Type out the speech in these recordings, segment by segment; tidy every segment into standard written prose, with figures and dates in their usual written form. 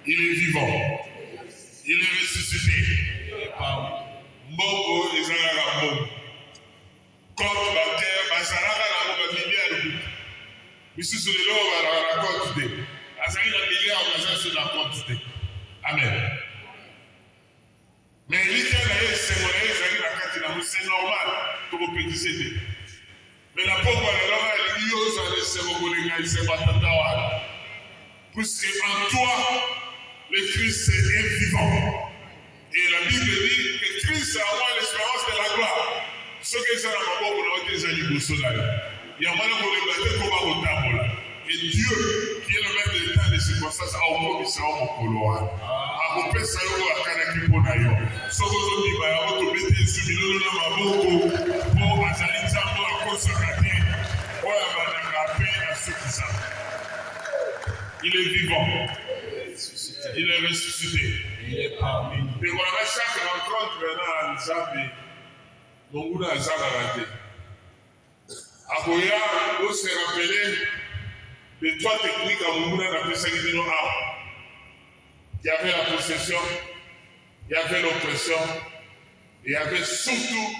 Il est vivant. Il est ressuscité. Mboko ezalaka mbongo. Compte bancaire, bazalaka na mbongo milliard. Misusu lelo balaka na compte te. Azali na milliard bazali sur la compte te. Amen. Mais l'idée na esengo na ezali na kati na c'est normal tokopekisa te. Mais la pauvre lelo elingi ozala esengo kolinga esengo atata wana. Puisque en toi, le Christ est vivant. Et la Bible dit que Christ a moi l'espérance de la gloire. Ce que ça n'a pas beaucoup de gens qui ont dit, il y a moins de gens et Dieu, qui est le maître de temps et des circonstances, a au moins mis ça au couloir. A coupé ça au Kanaki Ponayo. Ce que vous dites, vous avez été subi dans ma bouche pour Azali Zambo à consacrer. Pour la paix à ceux qui savent. Il est vivant. Il est ressuscité. Il est parmi nous. Et voilà, chaque rencontre maintenant à Nzambi, mon goût à Zagarate. Akoya, vous se rappelez de trois techniques à mon goût à la Pesagino A. Il y avait la possession, il y avait l'oppression, et il y avait surtout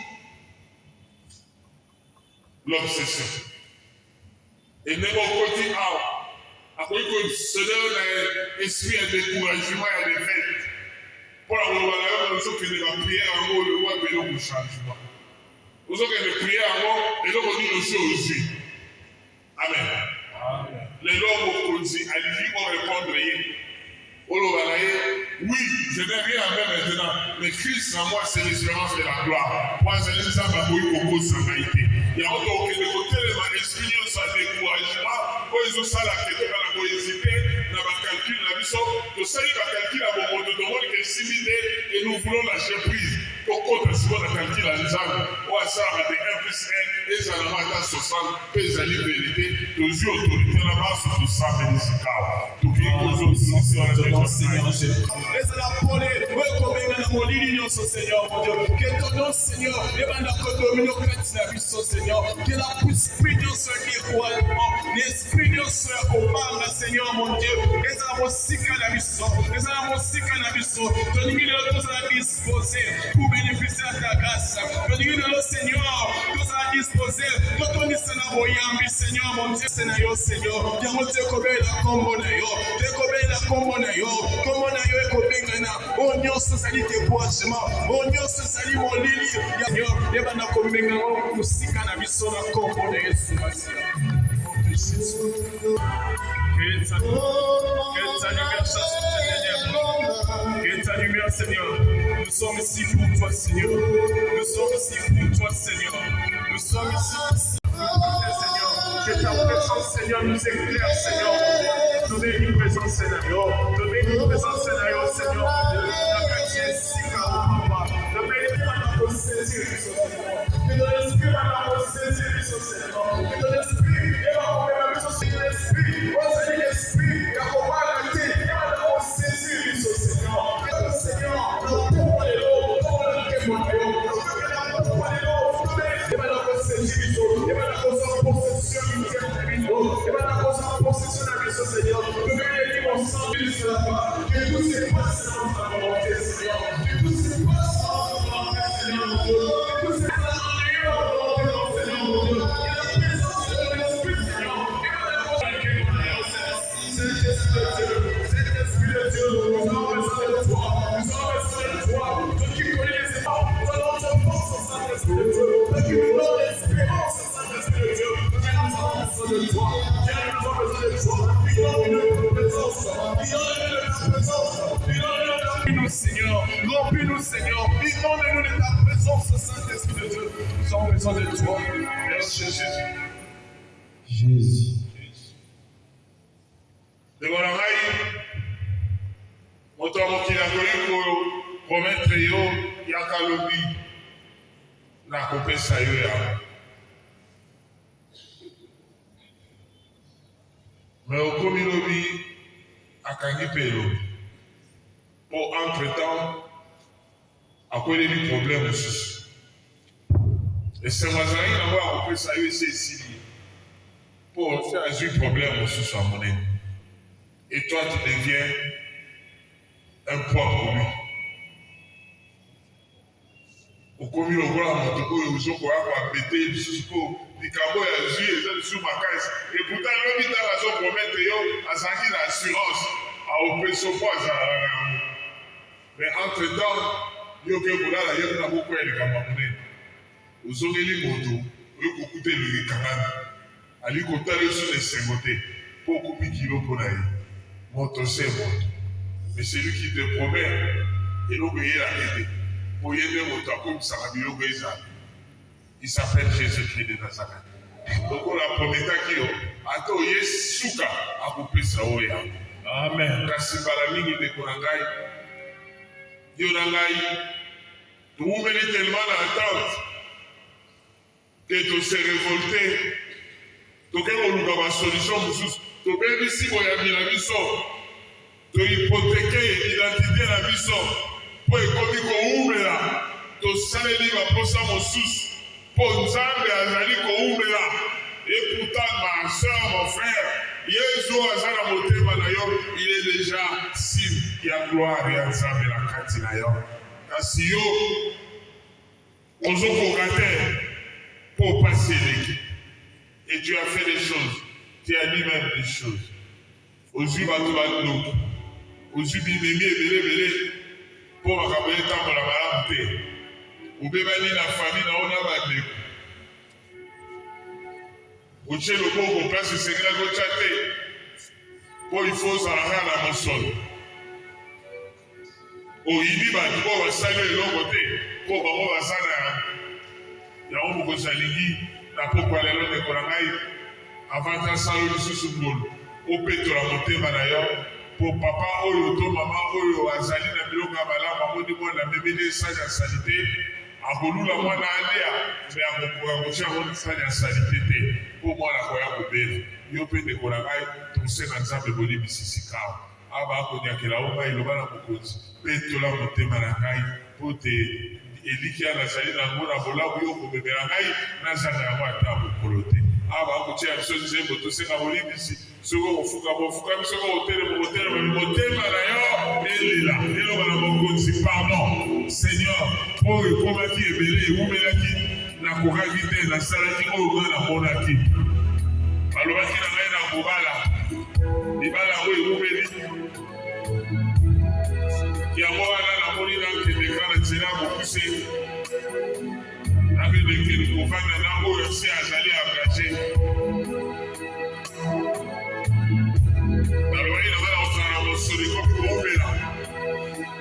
l'obsession. Et même au côté A. Après que ce donne l'esprit à découragement et à défaite. Pour la revaleur, nous sommes la prière en haut, le roi béni au changement. Nous sommes la prière en haut, et nous avons aussi aussi. Amen. Les lois vont dire, allez-y, on répondre. Oui, je n'ai rien à faire maintenant, mais Christ en moi, c'est l'espérance de la gloire. Moi, je n'ai pas beaucoup de sanité. Il y a autant que de côté, l'esprit ça découragement, quand ils ont ça la tête, quand ils hésité, dans ma calcul, la mission, que ça y est, la calcul à mon monde, de monde qui est similé, et nous voulons lâcher prise. Pour contre, si on a calcul à l'examen, on a ça avec 1 plus 1, et ça n'a pas 60, et ça n'a pas vérité, tous les autorités là-bas, sur tout ça, mais les cas. Tout qui est aux autres, Seigneur Jésus. Et c'est la police, oui, comme il y a mon ligne, Seigneur, mon Dieu. Que ton nom, Seigneur, et bien la domino la mission, Seigneur. Que la l'esprit de ce découragement, l'esprit de ce combat, Seigneur, mon Dieu. Et c'est la musique à la mission, et c'est la musique à la mission. Ton numéro nous a disposé pour bénéficier de ta grâce. Ton numéro, Seigneur, nous a disposé pour ton Seigneur, Seigneur, mon Dieu, Seigneur, Seigneur. Viens, mon Dieu, comme la combo, la combo, comment na yo ekobengana onyo sosali découragement onyo sosali molili Seigneur yebana kobenga musika na biso na kombo na Yesu Masiya. Que ta lumière, Seigneur. Nous sommes ici pour toi, Seigneur. Nous sommes ici pour toi, Seigneur. Nous sommes ici pour toi, Seigneur. Que ta présence, Seigneur, nous éclaire, Seigneur. Donnez une présence, Seigneur. Donnez une présence, Seigneur, Seigneur. La quartier, Sika, Papa. Donnez la posséder, Seigneur. Que l'esprit va la posséder, Seigneur. Que l'esprit va la posséder, l'esprit. Oh, l'esprit, il y a comment la tête, il y a la posséder, Seigneur. Que Seigneur, le pouvoir de l'eau, le pouvoir de l'eau, le pouvoir de l'eau, il va la posséder, il va la possession, il va la possession de la Seigneur. Que les dimensions de la foi, que tout se passe dans ta volonté, Seigneur. Que tout se passe dans ta volonté, Seigneur. Que tout se passe dans ta volonté, Seigneur. Que la présence de l'Esprit, Seigneur. C'est l'Esprit de Dieu. Nous avons besoin de toi. Nous avons besoin de toi. Toi qui connais les efforts. Nous avons besoin de Saint-Esprit de Dieu. Toi qui donnes l'espérance au Saint-Esprit de Dieu. Nous avons besoin de toi. Nous avons besoin de toi. Remplis-nous, Seigneur. Remplis-nous, Seigneur. Inonde-nous de ta présence, Saint-Esprit de Dieu. Nous avons besoin de toi. Merci, Jésus. Jésus. Dekola ngai moto mokili akoki kopromettre yo yaka lobi na kopesa yo ya mais okomi lobi akangi mpe lobi po entre-temps akweleli problème mosusu esengo azalaki nango ya kopesa yo esi esili po azwi problème mosusu ya monene. Et toi, tu deviens un poids pour lui. Au commis le roi, mon topo, et aux autres, à péter, du cabo et à jouer, sur ma caisse. Et pourtant, l'homme, il a raison pour mettre à s'enquiller l'assurance, à opérer son poids, mais entre-temps, il y a beaucoup de Camerounais. Aux autres, les motos, ils ont coûté le Cameroun. À lui, côté sur les 50, pour couper kilo pour l'aller. Moto, c'est moto. Mais c'est lui qui te promet, et l'on paye la tête. Pour y aider moto, comme ça, il s'appelle Jésus-Christ de Nazareth. Donc, on a promis qu'il y a souka à couper ça. Amen. Kasi balamini de Korangai. Yorangai. Vous venez tellement d'attente que tu s'es révolté. Tu as une solution. Tu as bien ici, vous avez la mission. Tu as hypothéqué l'identité de la mission. Pour écouter qu'on ouvre là. Tu as salé la posa mon sous. Pour Nzambe azali qu'on ouvre là. Et pourtant, ma soeur, mon frère, Yesu azala motema na yo, il est déjà signe qu'il y a gloire et Nzambe la kati na yo. Kasi yo, ozoko gâter pour passer l'équipe. Et tu as fait des choses. Tu as dit même des choses. Ozu batu batu. Ozu bimemi ebele pour makaboye tambo la malamu te. Ubebani na famille na ona bande. Oche le bon place de secret go chatter. Pour il faut ça la mon sol. O yibi ba ko wa sale lo côté. Ko ba ko wa sala. Ya o ko salingi na pokwa lelo de korangai. Avant ta salo lisusu ngolo. O peto la motema na yo. Pour papa oyo to mama oyo azali na biloko bala ba modi mo na bébé sa salité. Akolula mwana alia mais akokoka kotia ngo sali ya salite te po mwana koya kobela yo mpe ndeko na ngai tokosenga nzambe bolibisisi kawa aba akonyakela o ngai loba na mokonzi mpe tola motema na ngai po te elikia nazali nango na bolamu yo kobebela ngai nazanga yango ata mokolo te aba akotia biso nzembo tosenga bolibisi soko kofuka bofuka biso kotelema motema na yo elela eloba na mokonzi pardon Seigneur, pour le qui est belé, ou belaki, na kokaki na salaki o na monaki. Balobaki na ngai na kobala. Ibala o ubeli. Ya mwana na moni na kideka na tsena bokuse. Na kideka kofana na o yose azali engagé. Balobaki na bala osana mosori ko ubela.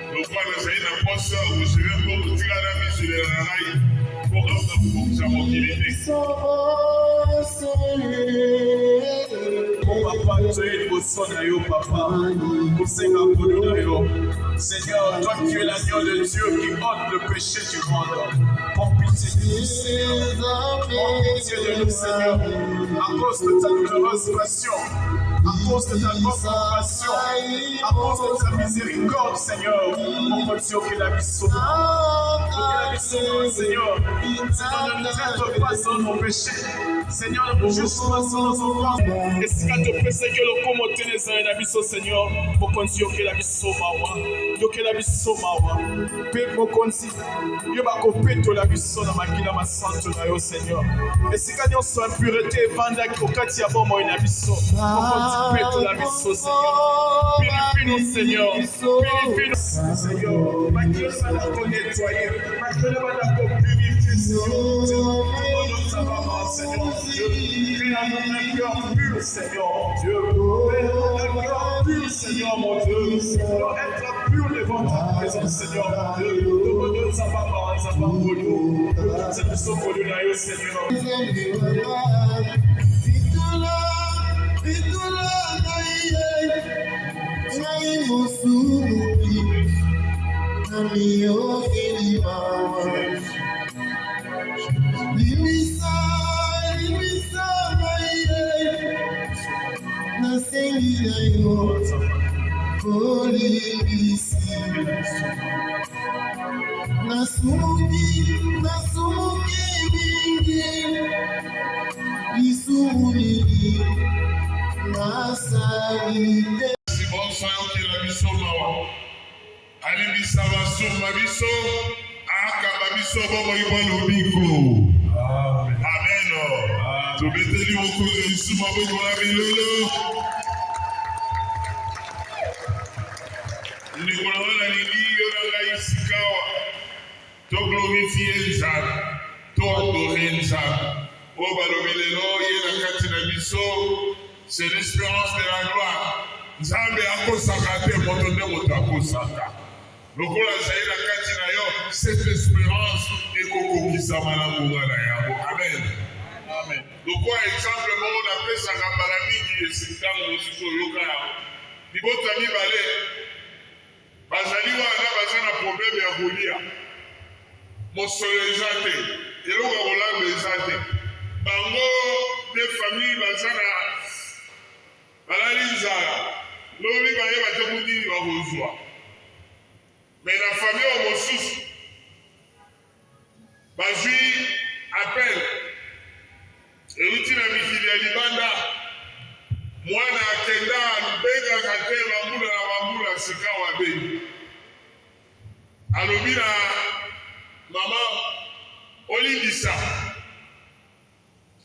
Le roi de Saïd a pensé que je vais pour tirer la vie sur les rails pour sa mobilité. Mon papa, tu es le son de papa. Pour Seigneur, toi qui es l'agneau de Dieu qui ôte le péché du monde. Pour pitié de nous, Seigneur. Pour pitié de nous, Seigneur. À cause de ta douloureuse passion. À cause de ta compassion, à cause de ta miséricorde, Seigneur, on peut dire que la vie sauve. Que la vie sauve, Seigneur. Seigneur, ne traite pas sur nos péchés. Seigneur, ne juge pas sur nos offenses. Et si tu te pèses que le commoté les uns et la vie sauve, Seigneur, on peut dire que la vie sauve. Que la vie sauve. Père, mon conseil, il va couper toute la vie sauve dans ma vie, dans ma santé, Seigneur. Et si tu as une impureté, pendant que tu as bon, il a vie sauve. Purifie la mission, Seigneur. Purifie-nous, Seigneur. Purifie-nous, Seigneur. Malgré ça, la peau nettoyée. Malgré la peau purifiée, Seigneur. Ça va, Seigneur Dieu. Fais-nous un cœur pur, Seigneur, mon Dieu. Fais-nous un cœur pur, Seigneur, mon Dieu. Seigneur, être pur devant ta présence, Seigneur, mon Dieu. Nous ça va, ça va, pour nous. C'est le son pour nous, Seigneur. alimbisa basumba biso akamba biso bongo ibo lobiko. Amen. Tobeteli mokonzi biso maboko na bilolo. Ndeko na lingi yo na ngai sikawa. To glorifie Nzambe, to adorer Nzambe. O balobi lelo ye na kati na biso, c'est l'espérance de la gloire. Nzambe akosaka te moto nde moto akosaka. Lokola zali na kati na yo, cette espérance ekokokisama na mbonga na yango. Amen. Amen. Lokola exemple moko napesaka mbala mingi esitango mosusu oyoka yango. Libota mibale bazali wana baza na problème ya kolia. Mosolo eza te, eloko kolamba eza te. Bango de famille baza na balali nzala. Lobi baye bate kudini bakozwa. Mais la famille au mosusu bazwi appel euti na mikili ya libanda mwana akenda alubengaka te bambula na bambula sika wabei alobi na mama olingisa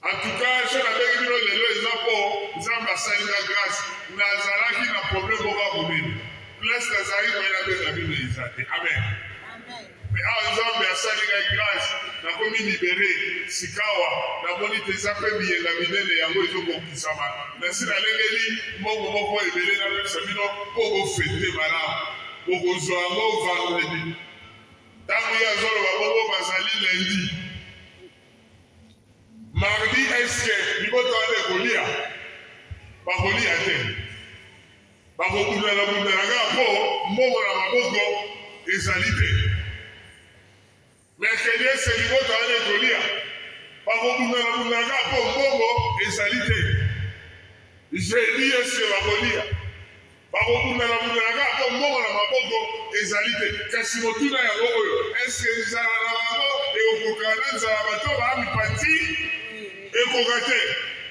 en tout cas so nabengi bino lelo eza mpo nzambe asalinga grâce nazalaki na problème moko ya monene place nazali koyena mpe na bino eza te. Amen. Mais awa nzambe asalinga grâce nakomi libere sikawa namoni te eza mpe biyenga minene yango ezokokisama nasi nalengeli mbongo moko ebele napesa bino mpo bofete malamu bokozwa yango vendredi ntango ye azoloba bongo bazali lundi mardi eske libota wana ekolia bakolia te bakobundanabundanaka mpo mbongo na maboko ezali te mercredi ese libota wana ekolia bakobundanabundanaka mpo mbongo ezali te jeudi ese bakolia bakobundanabundanaka mpo mbongo na maboko ezali te kasi motuna yango oyo eske nzala na bango ekokokana na nzala bato baamipati ekoka te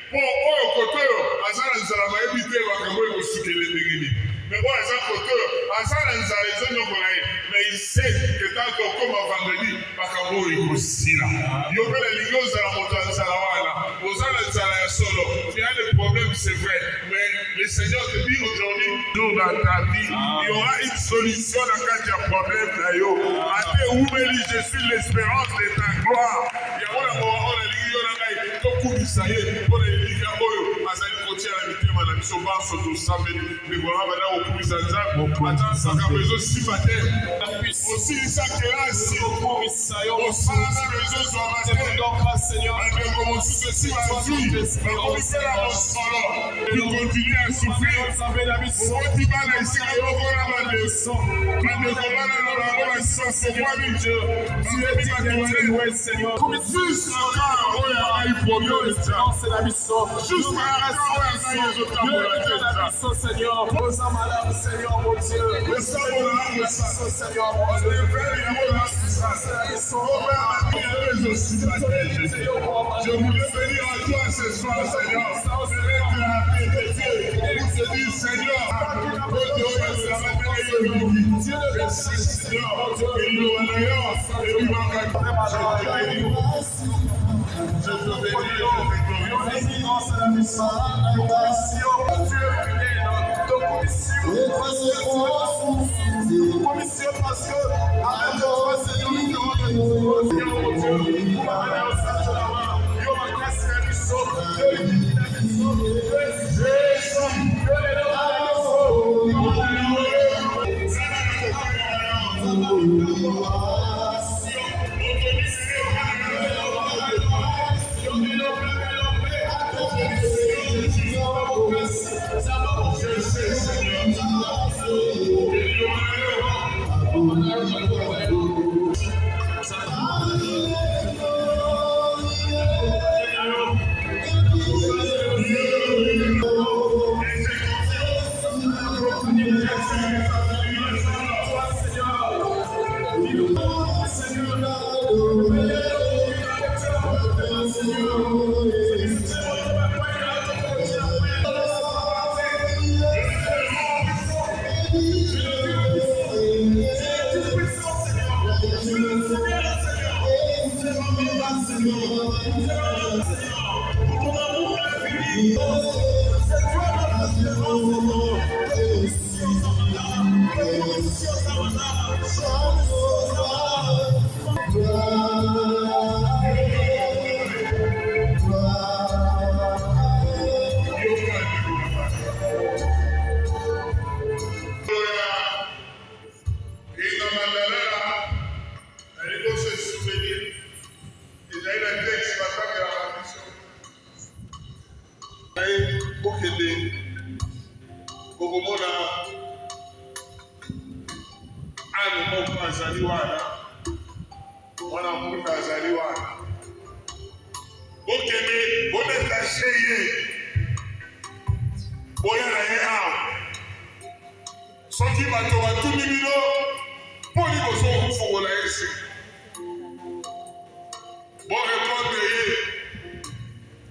mpo oyo kote oyo aza na nzala bayebi te makambo ekosukele ndenge nini me oyo aza kote oyo aza na nzala ezonyokola ye mais il sait que tant okoma vendredi makambo oyo ekosila yo mpe nalingi ozala moto ya nzala wana oza na nzala ya solo tu as des problèmes c'est vrai mais le Seigneur te dit aujourd'hui dans ta vie il y aura une solution dans kati ya problème na yo ate umeli je suis l'espérance de ta gloire yango na mowa oyo nalingi yo na ngai tokumisa ye mpo na elinga oyo azali kotia na mitema na biso banso tosambeli ndekona bana kokumisa nzambe ata makambo ezosimba te osilisa kelasi osalana ezozwama te bandeko mosusu esi bazwi bakomisela mosolo ekontinue ya souffrir okoti bana esika moko na bandeko bana na bango basosokwami bakomi bakoane juste na kara oyo akai problème juste na kara oyo akai ezotambola te Seigneur, nous sommes malades, Seigneur, mon Dieu. Nous sommes malades, Seigneur, mon Dieu. Je voulais venir à toi ce soir, Seigneur. Mettre la paix de Dieu. Pour te dire, Seigneur, merci, Seigneur. Et nous allons, et nous je te bénis, commission parce que avec toi c'est nous qui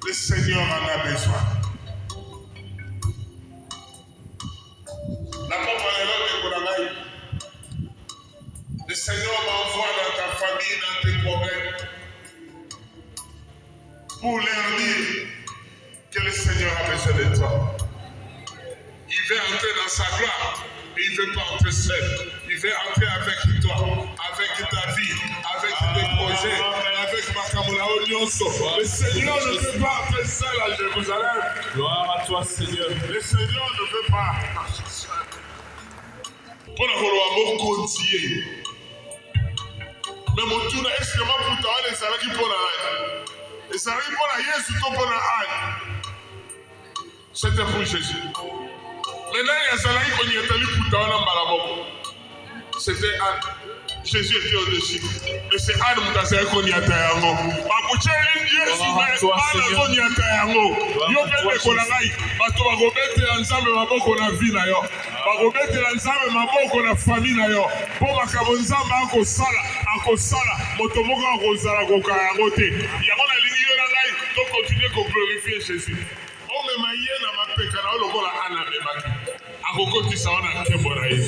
Le Seigneur en a besoin. Le Seigneur m'envoie dans ta famille, dans tes problèmes, pour leur dire que le Seigneur a besoin de toi. Il veut entrer dans sa gloire, mais il ne veut pas entrer seul. Il veut entrer avec toi, avec ta vie, avec tes projets, avec Makamula Olionso. Le Seigneur ne veut pas entrer seul à Jérusalem. Gloire à toi, Seigneur. Le Seigneur ne veut pas marcher seul. Pour la vouloir continuer. Mais mon tour est-ce que ma putain est ça qui pour la et ça arrive pour la Jésus tout pour la âne. C'était pour Jésus. Maintenant il y a ça là qui est allé pour ta c'était Anne. Jésus était au-dessus. Et c'est Anne qui a qu'on y a tayango. Ma bouchée Jésus mais Anne qu'on y a tayango. Yo pende kolangai. Bato ba gobete ensemble maboko na vie na yo. Ba gobete ensemble maboko na famille na yo. Po makabo nzamba akosala moto moko akozala kokayango te. Yango na lingi yo na ngai to continuer ko glorifier Jésus. On me maye na mapeka na lokola Anne memaki. Akokotisa wana nkembo na ye.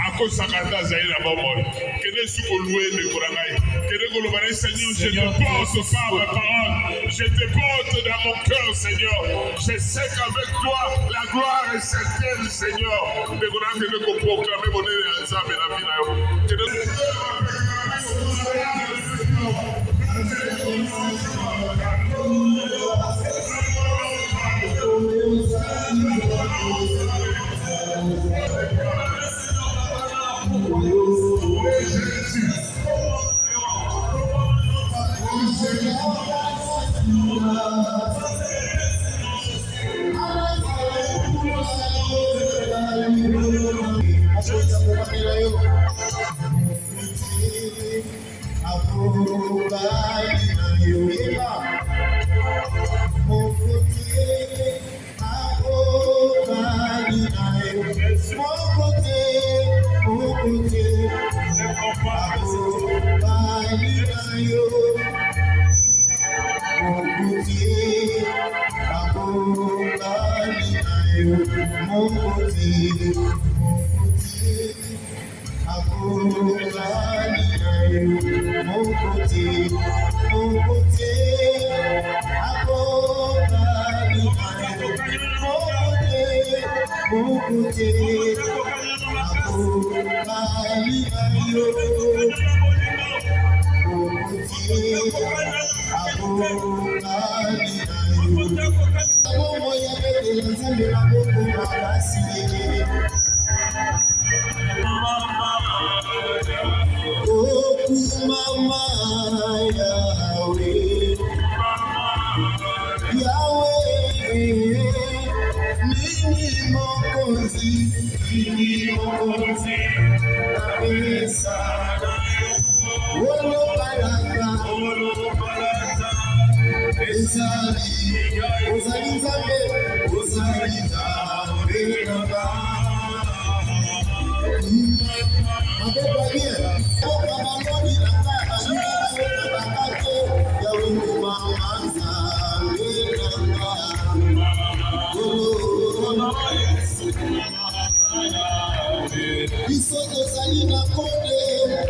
Akosakata zali na bomoi. Kede suko loué de kolangai. Kede koloba na Seigneur, je te porte par ma parole. Je te porte dans mon cœur, Seigneur. Je sais qu'avec toi, la gloire est certaine, Seigneur. De kolangai de ko proclamer mon nom ensemble na vie na yo. Kede Isoko salina kode,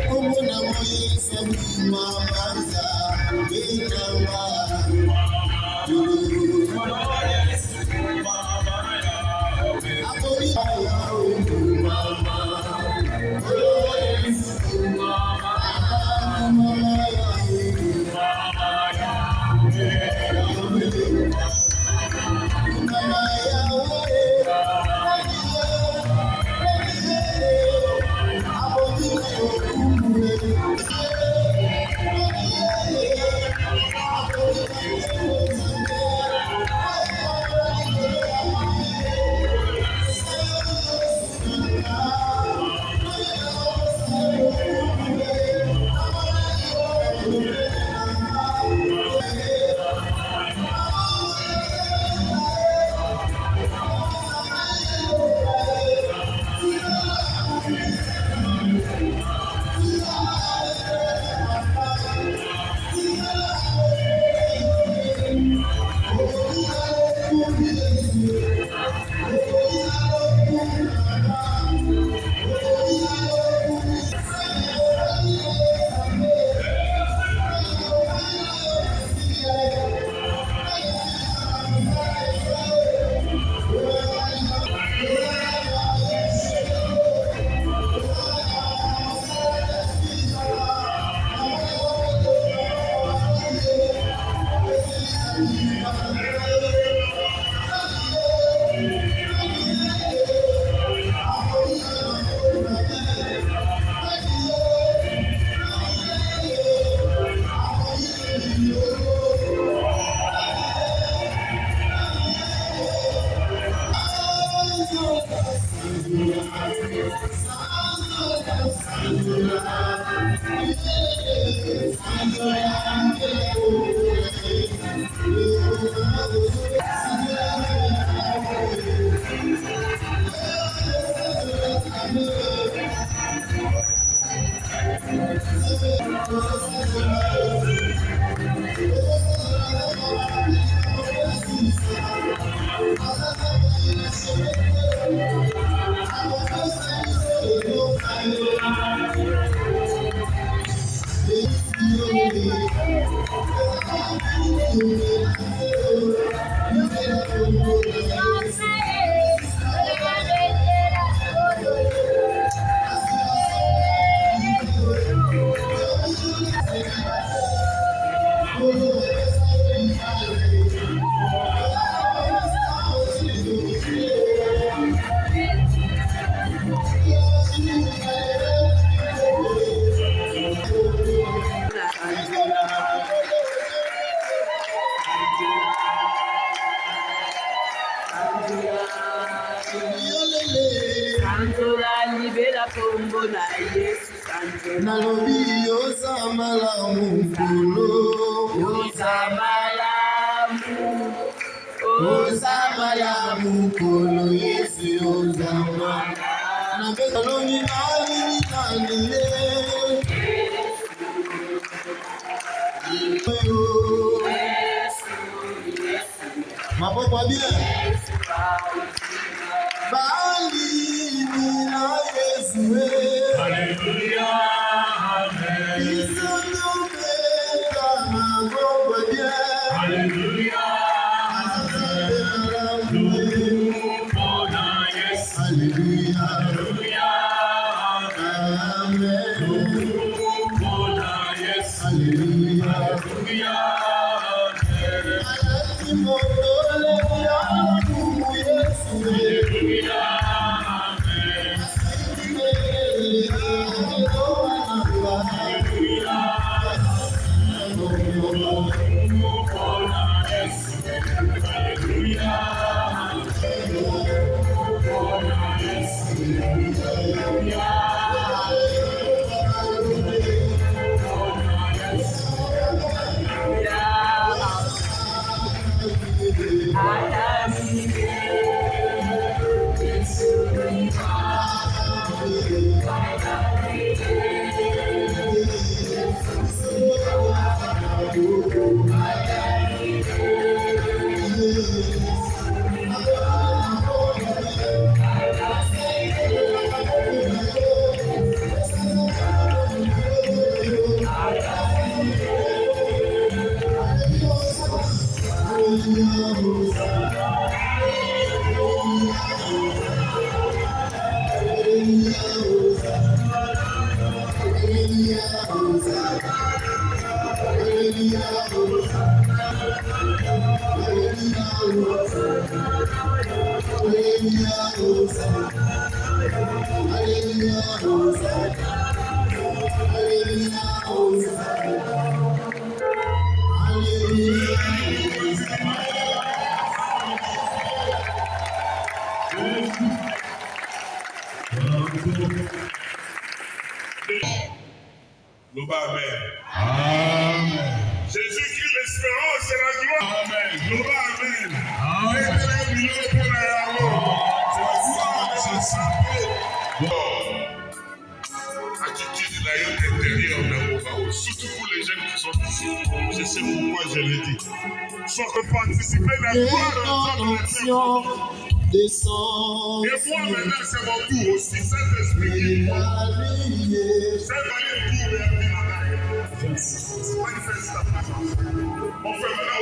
como na moye sabima manza. Amen. Amen. Jésus-Christ, l'espérance et la gloire. Amen. Amen. Attitude intérieure d'abord, surtout pour les jeunes qui sont ici. Je sais pourquoi je l'ai dit. Soit que participer à la gloire de descend. Et moi maintenant c'est mon tour aussi. Saint-Esprit. Manifeste ta présence. On fait maintenant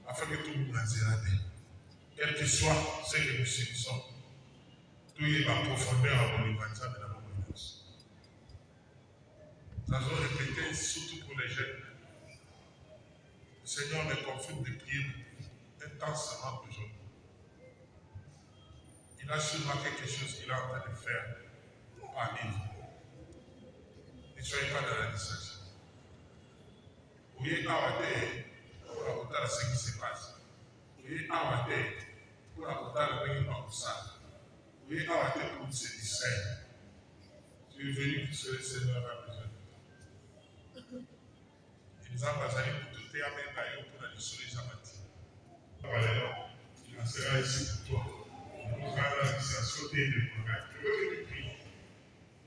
afin que tout le monde quel que soit ce que nous subissons, tout est ma profondeur à mon évanouissement de la mobilité. Nous allons répéter, surtout pour les jeunes. Le Seigneur me confirme de prier intensément aujourd'hui. Il a sûrement quelque chose qu'il est en train de faire par livre. Ne soyez pas dans la distraction. Vous voyez, pour raconter ce qui se passe. Vous voyez, pour raconter le pays par ça. Vous voyez, pour se distraire. Tu es venu pour ce que le Seigneur a besoin. Il nous a basé pour te faire même d'ailleurs pour la soleil sabbatique. Il en sera ici pour toi. Il nous a la distraction des programmes. Je veux que tu pries.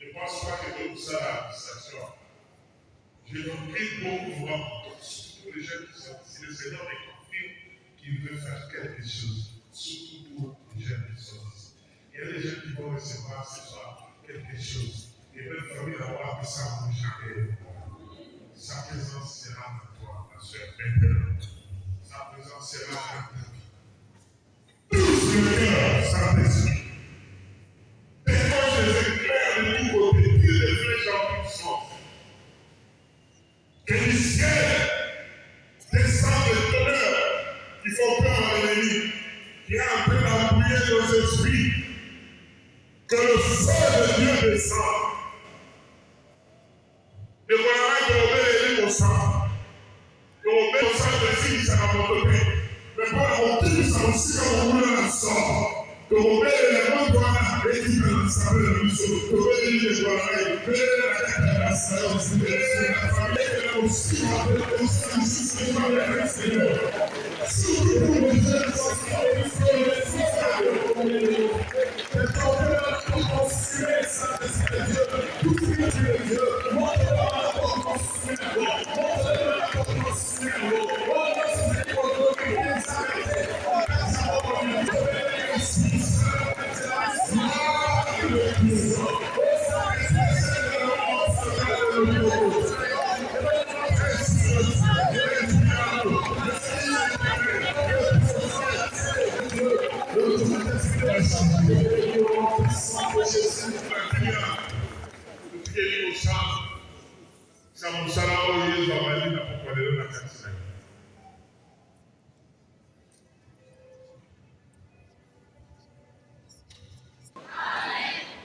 Ne pense pas que Dieu vous a la distraction. Je vous prie pour pouvoir surtout les jeunes qui sont ici. Le Seigneur est confirme qu'il veut faire quelque chose, surtout pour les jeunes qui sont ici. Il y a des jeunes qui vont recevoir ce soir quelque chose. Et même famille d'avoir vu ça pour jamais. Sa présence sera en toi, ma soeur Bethel. Sa présence sera en ta vie. Tous le cœur, Saint-Esprit. Dépose les éclairs de tout côté, tire les flèches en puissance. Que du ciel descend des tonnerres qui font peur à l'ennemi, qui est en train d'appuyer nos esprits. Que le feu de Dieu descende. Et voilà que l'on met les au sang. Que l'on met au sang de filles, ça va monter. Mais pour la montée, ça aussi, on roule la sort. Que l'on met les mains dans la et qui peut l'ensemble de la mission. Que l'on met les doigts là, que l'on met la tête à la salle, que l'on met la famille, que l'on aussi, que l'on met la justice, que l'on met la Seigneur. Surtout pour les jeunes,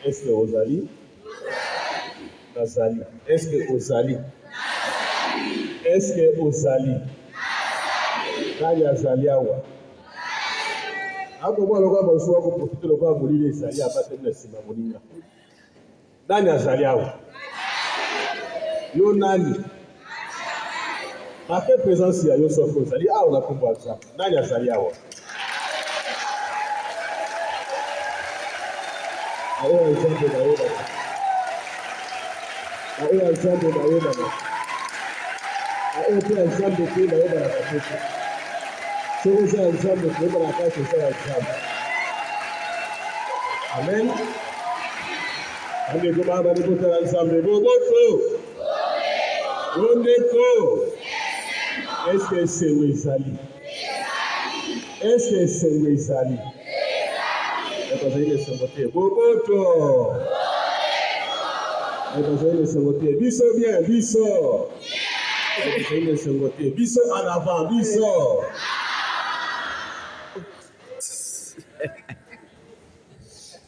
Est-ce que Ozali? Nazali. Est-ce que Ozali? Est-ce que Ozali? Kaya Zaliawa. Ako le kwa basu wako profite le kwa bolile ezali abate na sima moninga. Nani azali awo? Yo nani? Après présence ya yo soko ezali awo na kombo aza. Nani azali awo? Ayo exemple na yo bana. Ayo exemple na yo bana. Ayo pe exemple pe na yo bana kapesa. Soko za exemple pe bana kapesa za exemple. Amen. Ande ko baba ni ko ta ensemble boboto. Ondeko. Est-ce que c'est Wesali? Est-ce que c'est Wesali? Est-ce que c'est Wesali? Boboto. Est-ce que c'est Wesali? Biso bien, biso. Est-ce que c'est Wesali? Biso en avant, biso.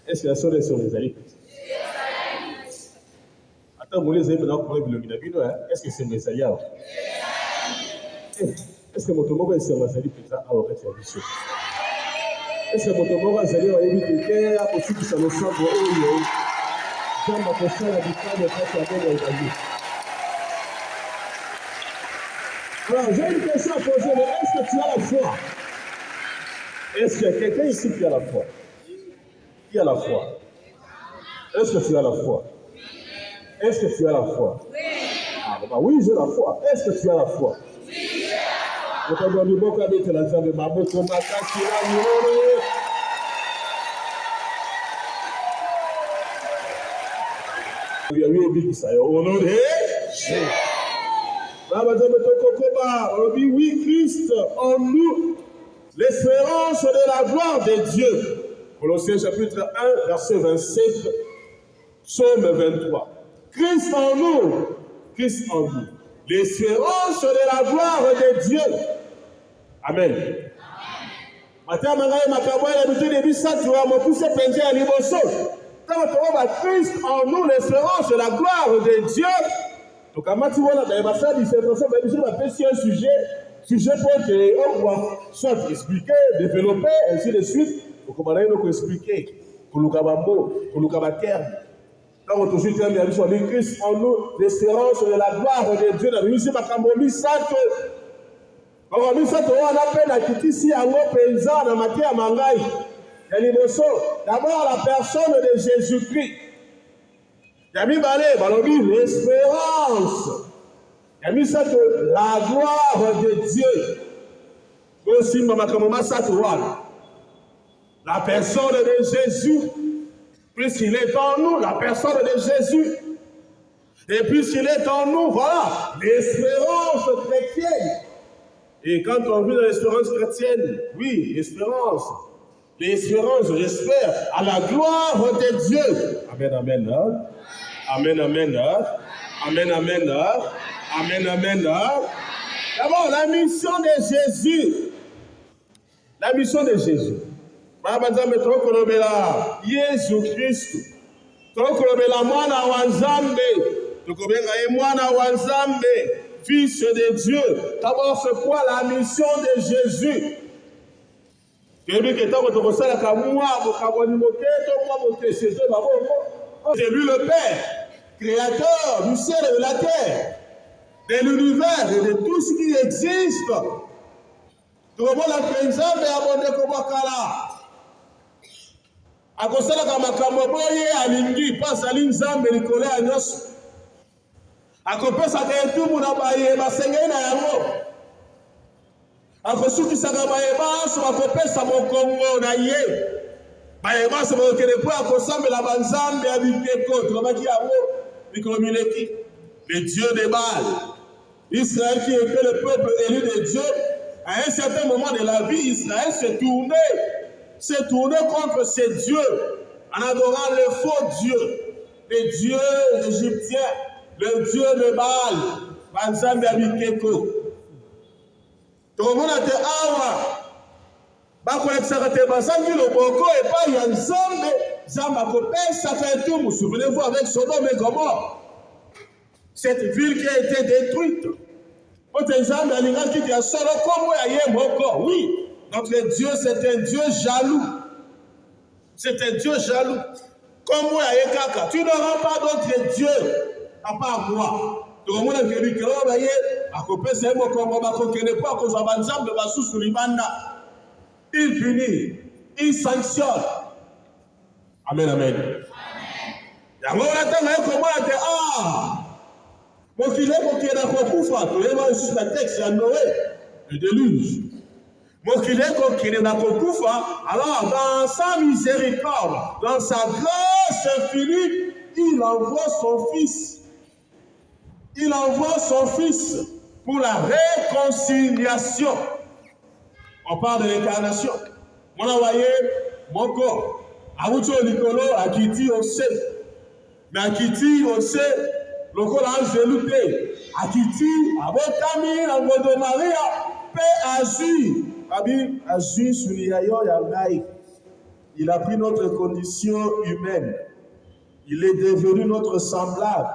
Est-ce que la sonne est sur Wesali? Attends, vous les aimez dans le Bilobinabino, est-ce que c'est Wesali? Est-ce que mon tomo va essayer de faire ça à l'oreille de la mission? Est-ce que mon tomo va essayer de éviter à possible que ça me semble au j'aime ma personne à l'habitat de faire la bonne organisée. Alors, j'ai une question à poser, mais est-ce que tu as la foi? Est-ce qu'il y a quelqu'un ici qui a la foi? Qui a la foi? Est-ce que tu as la foi? Est-ce que tu as la foi? Ah, bah oui, j'ai la foi. Est-ce que tu as la foi? Il y a eu un big ça. Au nom de Jésus. Oui, Christ en nous, l'espérance de la gloire de Dieu. Colossiens chapitre 1, verset 27, psaume 23. Christ en nous, Christ en nous, l'espérance de la gloire de Dieu. Amen. Matin, Christ en nous, l'espérance de la gloire de Dieu. Donc, à Matin, on a un sujet pour que on soit expliqué, développé, ainsi de suite. Donc, on va expliquer, pour le cabambo, pour le cabaterme. Quand on touche le terme, il Christ en nous, l'espérance de la gloire de Dieu. Nous sommes à Kambomi Sato. Kambomi Sato, on appelle à Kitisi Ango Paysan dans Maté Amangaï. D'abord, la personne de Jésus-Christ. Yami Balé, Balobi, l'espérance. Yami Sato, la gloire de Dieu. Aussi, Mama Sato, la personne de Jésus. Puisqu'il est en nous, la personne de Jésus. Et puisqu'il est en nous, voilà, l'espérance chrétienne. Et quand on vit dans l'espérance chrétienne, oui, l'espérance. L'espérance, j'espère, à la gloire de Dieu. Amen, amen. Amen, amen. Amen, amen. Amen, amen. D'abord, la mission de Jésus. La mission de Jésus. Baba Nzambe tokolobela Yesu Kristu. Tokolobela mwana wa Nzambe. Tokobenga ye mwana wa Nzambe, fils de Dieu. D'abord, c'est quoi la mission de Jésus? C'est lui le Père, créateur du ciel et de la terre, de l'univers et de tout ce qui existe. Tokobola Nzambe abonde kobakala. Akosala kamakambo boye alingi pasa Nzambe likolo ya nyonso. Akopesa etumu na baye basengeli na yango. Akosukisaka baye baso bakopesa mokongo na ye. Baye baso bakokende po akosambela banzambe ya bikeko tokabaki yango likolo mileki. Le Dieu de Baal. Israël qui était le peuple élu de Dieu, à un certain moment de la vie, Israël s'est tourné contre ces dieux, en adorant le faux Dieu, les dieux égyptiens, le Dieu de Baal, Banzambe Abikeko. Tokomona te awa, bakolekisaka te bazangi loboko epai ya Nzambe, Nzambe akopesaka etumu. Souvenez-vous avec Sodome et Gomorrhe. Cette ville qui a été détruite. Oui, Notre Dieu, c'est un Dieu jaloux. C'est un Dieu jaloux. Comme moi, tu n'auras pas d'autre Dieu à part moi. Donc, moi, je dis que il punit, il sanctionne. Amen, amen. Le déluge. Alors, dans sa miséricorde, dans sa grâce infinie, il envoie son Fils. Il envoie son Fils pour la réconciliation. On parle de l'incarnation. Mon envoyé, mon corps. Aoucho Nicolo, Akiti, on sait. Mais Akiti, on sait, le corps Angelouté. Akiti, Abotami, Abodo Maria, paix Azui. Abi, Azui, Suliayo, Yamnaï. Il a pris notre condition humaine. Il est devenu notre semblable.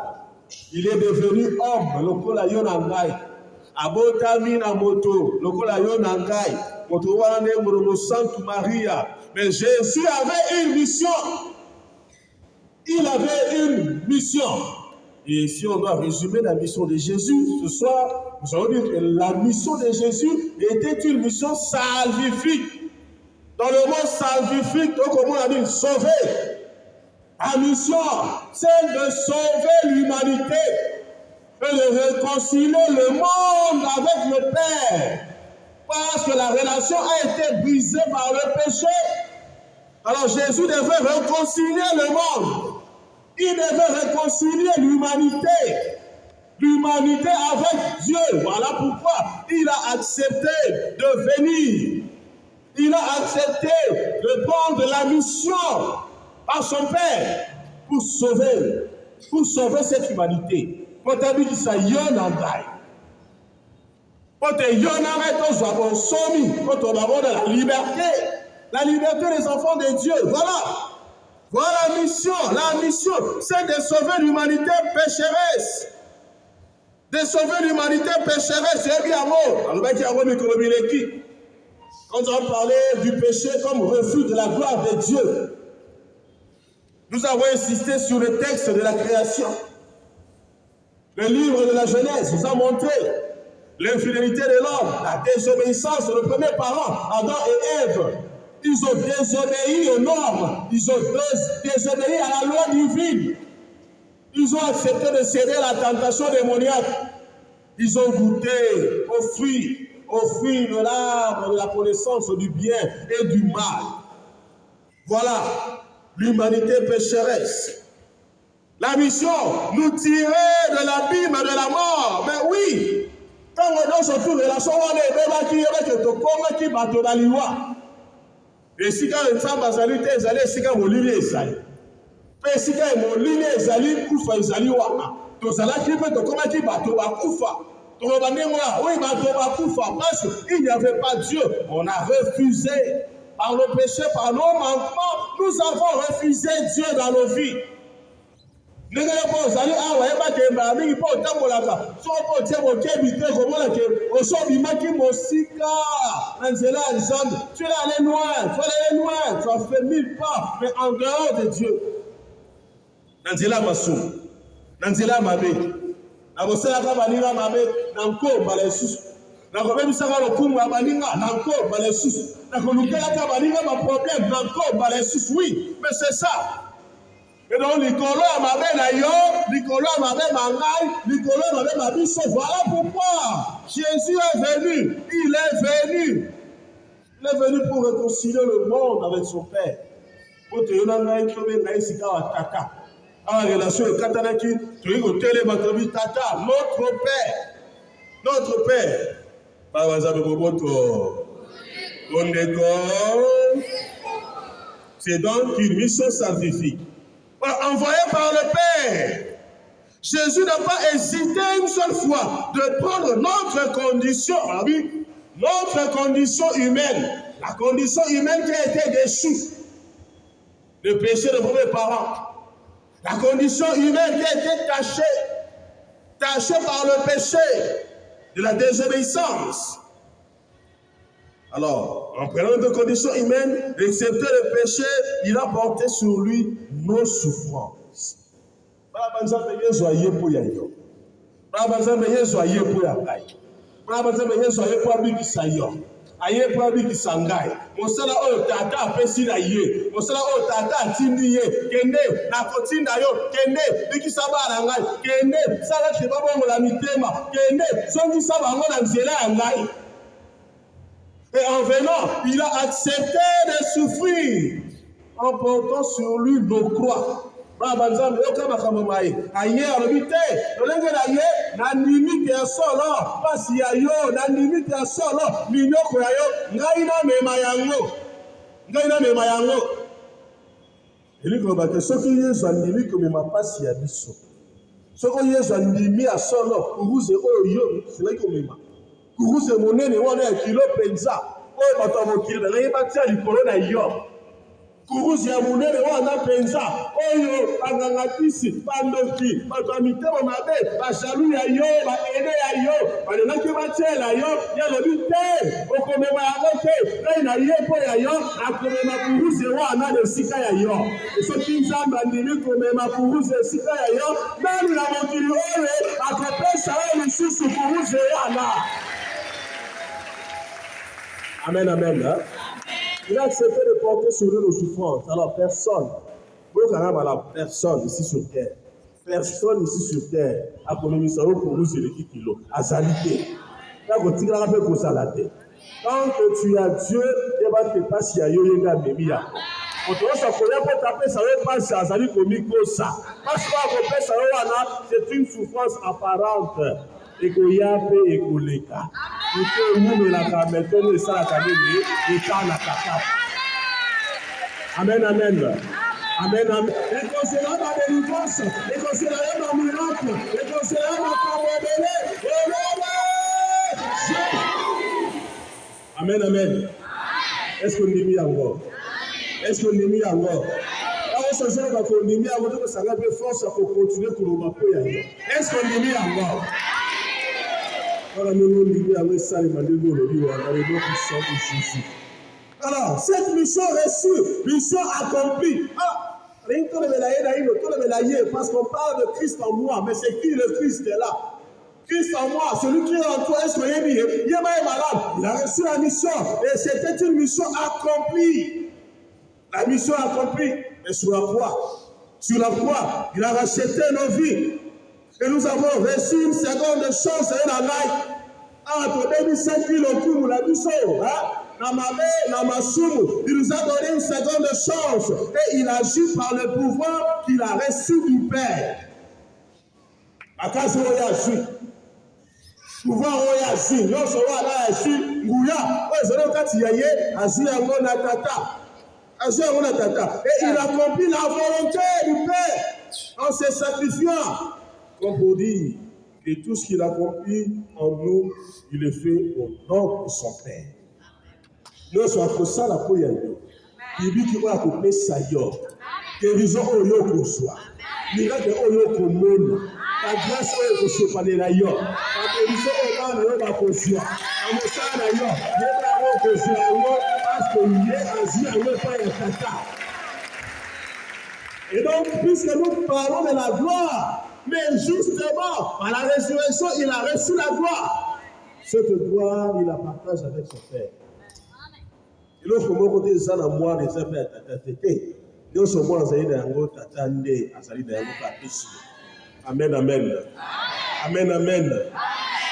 Il est devenu homme. Le corps Ayo Nangai. Abotami na moto. Le corps Ayo Nangai. Maria. Mais Jésus avait une mission. Il avait une mission. Et si on doit résumer la mission de Jésus, ce soir, nous allons dire que la mission de Jésus était une mission salvifique. Dans le mot salvifique, donc on a dit sauver. La mission, c'est de sauver l'humanité et de réconcilier le monde avec le Père. Parce que la relation a été brisée par le péché. Alors Jésus devait réconcilier le monde. Il devait réconcilier l'humanité. L'humanité avec Dieu. Voilà pourquoi il a accepté de venir. Il a accepté de prendre la mission par son Père pour sauver cette humanité. Pour t'habiller ça, Yonandai. Quand on aborde la liberté des enfants de Dieu. Voilà la mission. La mission, c'est de sauver l'humanité pécheresse. De sauver l'humanité pécheresse. C'est bien mot. Quand on parlait du péché comme refus de la gloire de Dieu, nous avons insisté sur le texte de la création. Le livre de la Genèse nous a montré l'infidélité de l'homme, la désobéissance de nos premiers parents, Adam et Ève. Ils ont désobéi aux normes, ils ont désobéi à la loi divine. Ils ont accepté de céder à la tentation démoniaque. Ils ont goûté aux fruits de l'arbre de la connaissance du bien et du mal. Voilà l'humanité pécheresse. La mission, nous tirer de l'abîme de la mort. Mais oui, quand on donne surtout relation, on est qui et si quand une femme a salué, elle est si quand on lit les saluts. Mais si quand on lit les saluts, Koufa, ils saluent. Donc, ça là qui peut te comment qui va te Koufa. Oui, parce qu'il n'y avait pas Dieu. On a refusé par le péché, par nos manquements. Nous avons refusé Dieu dans nos vies. Nous avons allé à Wayaba, pour Tambolaka. So, pour Tiamo Kébité, comme on a dit, au son du Maki Mosika, Angela, Alexandre, tu es allé loin, tu as fait 1000 pas, mais en dehors de Dieu. Angela Massou, Angela Mabé, Nagosela Kabaninga Mabé, Nanko, Balesus, Nagobem Sagalo Kuma Baninga, Nanko, Balesus, Nakolukela Kabaninga, ma problème, Nanko, Balesus, oui, mais c'est ça. Et donc, Nicolas m'avait d'ailleurs, Nicolas m'avait mangaï, Nicolas m'avait mabisso. Voilà pourquoi Jésus est venu. Il est venu pour réconcilier le monde avec son Père. Pour te donner tata. En relation avec Katanaki, tu es au télématobie tata, notre Père. Par exemple, c'est donc une mission salvifique. Envoyé par le Père. Jésus n'a pas hésité une seule fois de prendre notre condition, notre condition humaine, la condition humaine qui a été déchue, le péché de nos premiers parents, la condition humaine qui a été tachée par le péché de la désobéissance. Alors, en prenant de conditions humaines, d'accepter le péché, il a porté sur lui nos souffrances. Aye po abikisa ngai mosala oyo tata apesi na ye mosala oyo tata atindi ye kende na kotinda yo kende bikisa bana ngai kende sala te babongola mitema kende zongisa bango na nzela ya ngai. Et en venant, il a accepté de souffrir en portant sur lui nos croix. Babanzambe yoka makamamaye aye arobite olenge na ye na limite ya solo pasi ya yo na limite ya solo minyoko ya yo ngai na mema yango eliko bake soki Yesu andimi komema pasi ya biso soki Yesu andimi ya solo kuruze oyo yo selaki komema kuruze monene wana ya kilo penza oyo bato ya mokili bangai batia likolo na yo kuruzi ya munene wana penza oyo bangangakisi bandoki bato ya mitema mabe bashalu ya yo baede ya yo balelaki batiela yo yalobi te okomema yango te ngai na ye mpo ya yo akomema kuruzi wana na esika ya yo soki nzambe andimi komema kuruzi esika ya yo nani na mokili oyo akopesa yo lisusu kuruzi wana. Amen, amen. Hein? Il a accepté de porter sur lui nos souffrances. Alors personne ici sur terre a commis ça pour nous et les kilos. Azalité. Tant que tu as Dieu, il va te passer à Yoyenga Memia. Quand on se connaît pour taper, ça va passer à Zali Komiko ça. Parce que c'est une souffrance apparente. Et que yape et que leka. Et que nous la camétone et ça la camétone et ça la caca. Amen, amen. Amen, amen. Et que c'est là ma délivrance. Et que c'est là ma miracle. Et que c'est là ma camébélé. Amen, amen. Est-ce qu'on est mis encore? Est-ce qu'on est mis encore? Est-ce qu'on est mis encore? Ça va être force à continuer pour nous appuyer. Est-ce qu'on est mis encore? Alors, cette mission reçue, mission accomplie. Parce qu'on parle de Christ en moi, mais c'est qui le Christ est là? Christ en moi, celui qui est en toi, est-ce qu'il est bien? Il est malade. Il a reçu la mission et c'était une mission accomplie. La mission accomplie. Et sur la croix, il a racheté nos vies. Et nous avons reçu une seconde chance et la life. Il nous a donné une seconde chance et il agit par le pouvoir qu'il a reçu du Père. Pouvoir agir, non seulement agir, et il accomplit la volonté du Père en se sacrifiant. Comme pour dire que tout ce qu'il accomplit en nous, il le fait au nom de son Père. Nous sommes ça la poya yo. Il dit qu'il va accomplir ça yo. Guérison au yo qu'on soit. Miracle au yo qu'on monde. La grâce au yo qu'on soit pas de la yo. La guérison au yo qu'on va qu'on soit. La mossa la yo. Il va qu'on soit yo parce qu'il est assis à yo pas un tata. Et donc, puisque nous parlons de la gloire, mais justement, par la résurrection, il a reçu la gloire. Cette gloire, il la partage avec son Père. Et lorsque mon côté ça dans moi, les affaires tata-tété, nous sommes dans un yango tatande, asali dans yango kapishi. Amen, amen. Amen, amen.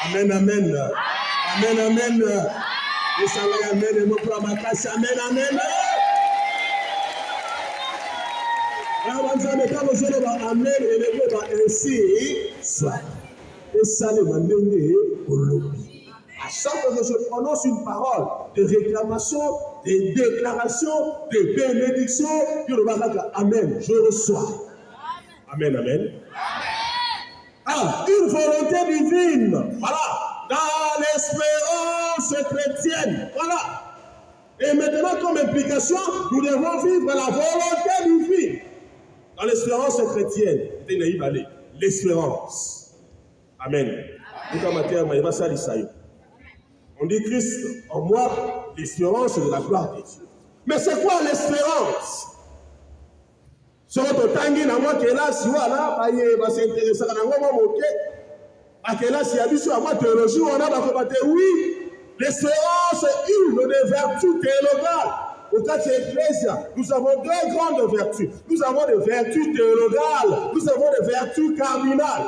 Amen, amen. Amen, amen. Et ça va amen, et mon plan makashi, amen, amen. Amen, et ainsi soit. Et ça le mandenge olobi. À chaque fois que je prononce une parole de réclamation, de déclaration, de bénédiction, amen, je reçois. Amen, amen. Ah, une volonté divine. Voilà. Dans l'espérance chrétienne. Voilà. Et maintenant, comme implication, nous devons vivre la volonté divine. Dans l'espérance chrétienne, l'espérance. Amen. On dit Christ en moi, l'espérance de la gloire de Dieu. Mais c'est quoi l'espérance? Sur notre tangi, na moi qui est là, si voilà, va s'intéresser à moi, ok. À quel âge il y a vu sur la théologie, on a combattu, oui, l'espérance est une des vertus théologales. Au cas de l'Ecclésia, nous avons deux grandes vertus. Nous avons des vertus théologales, nous avons des vertus cardinales.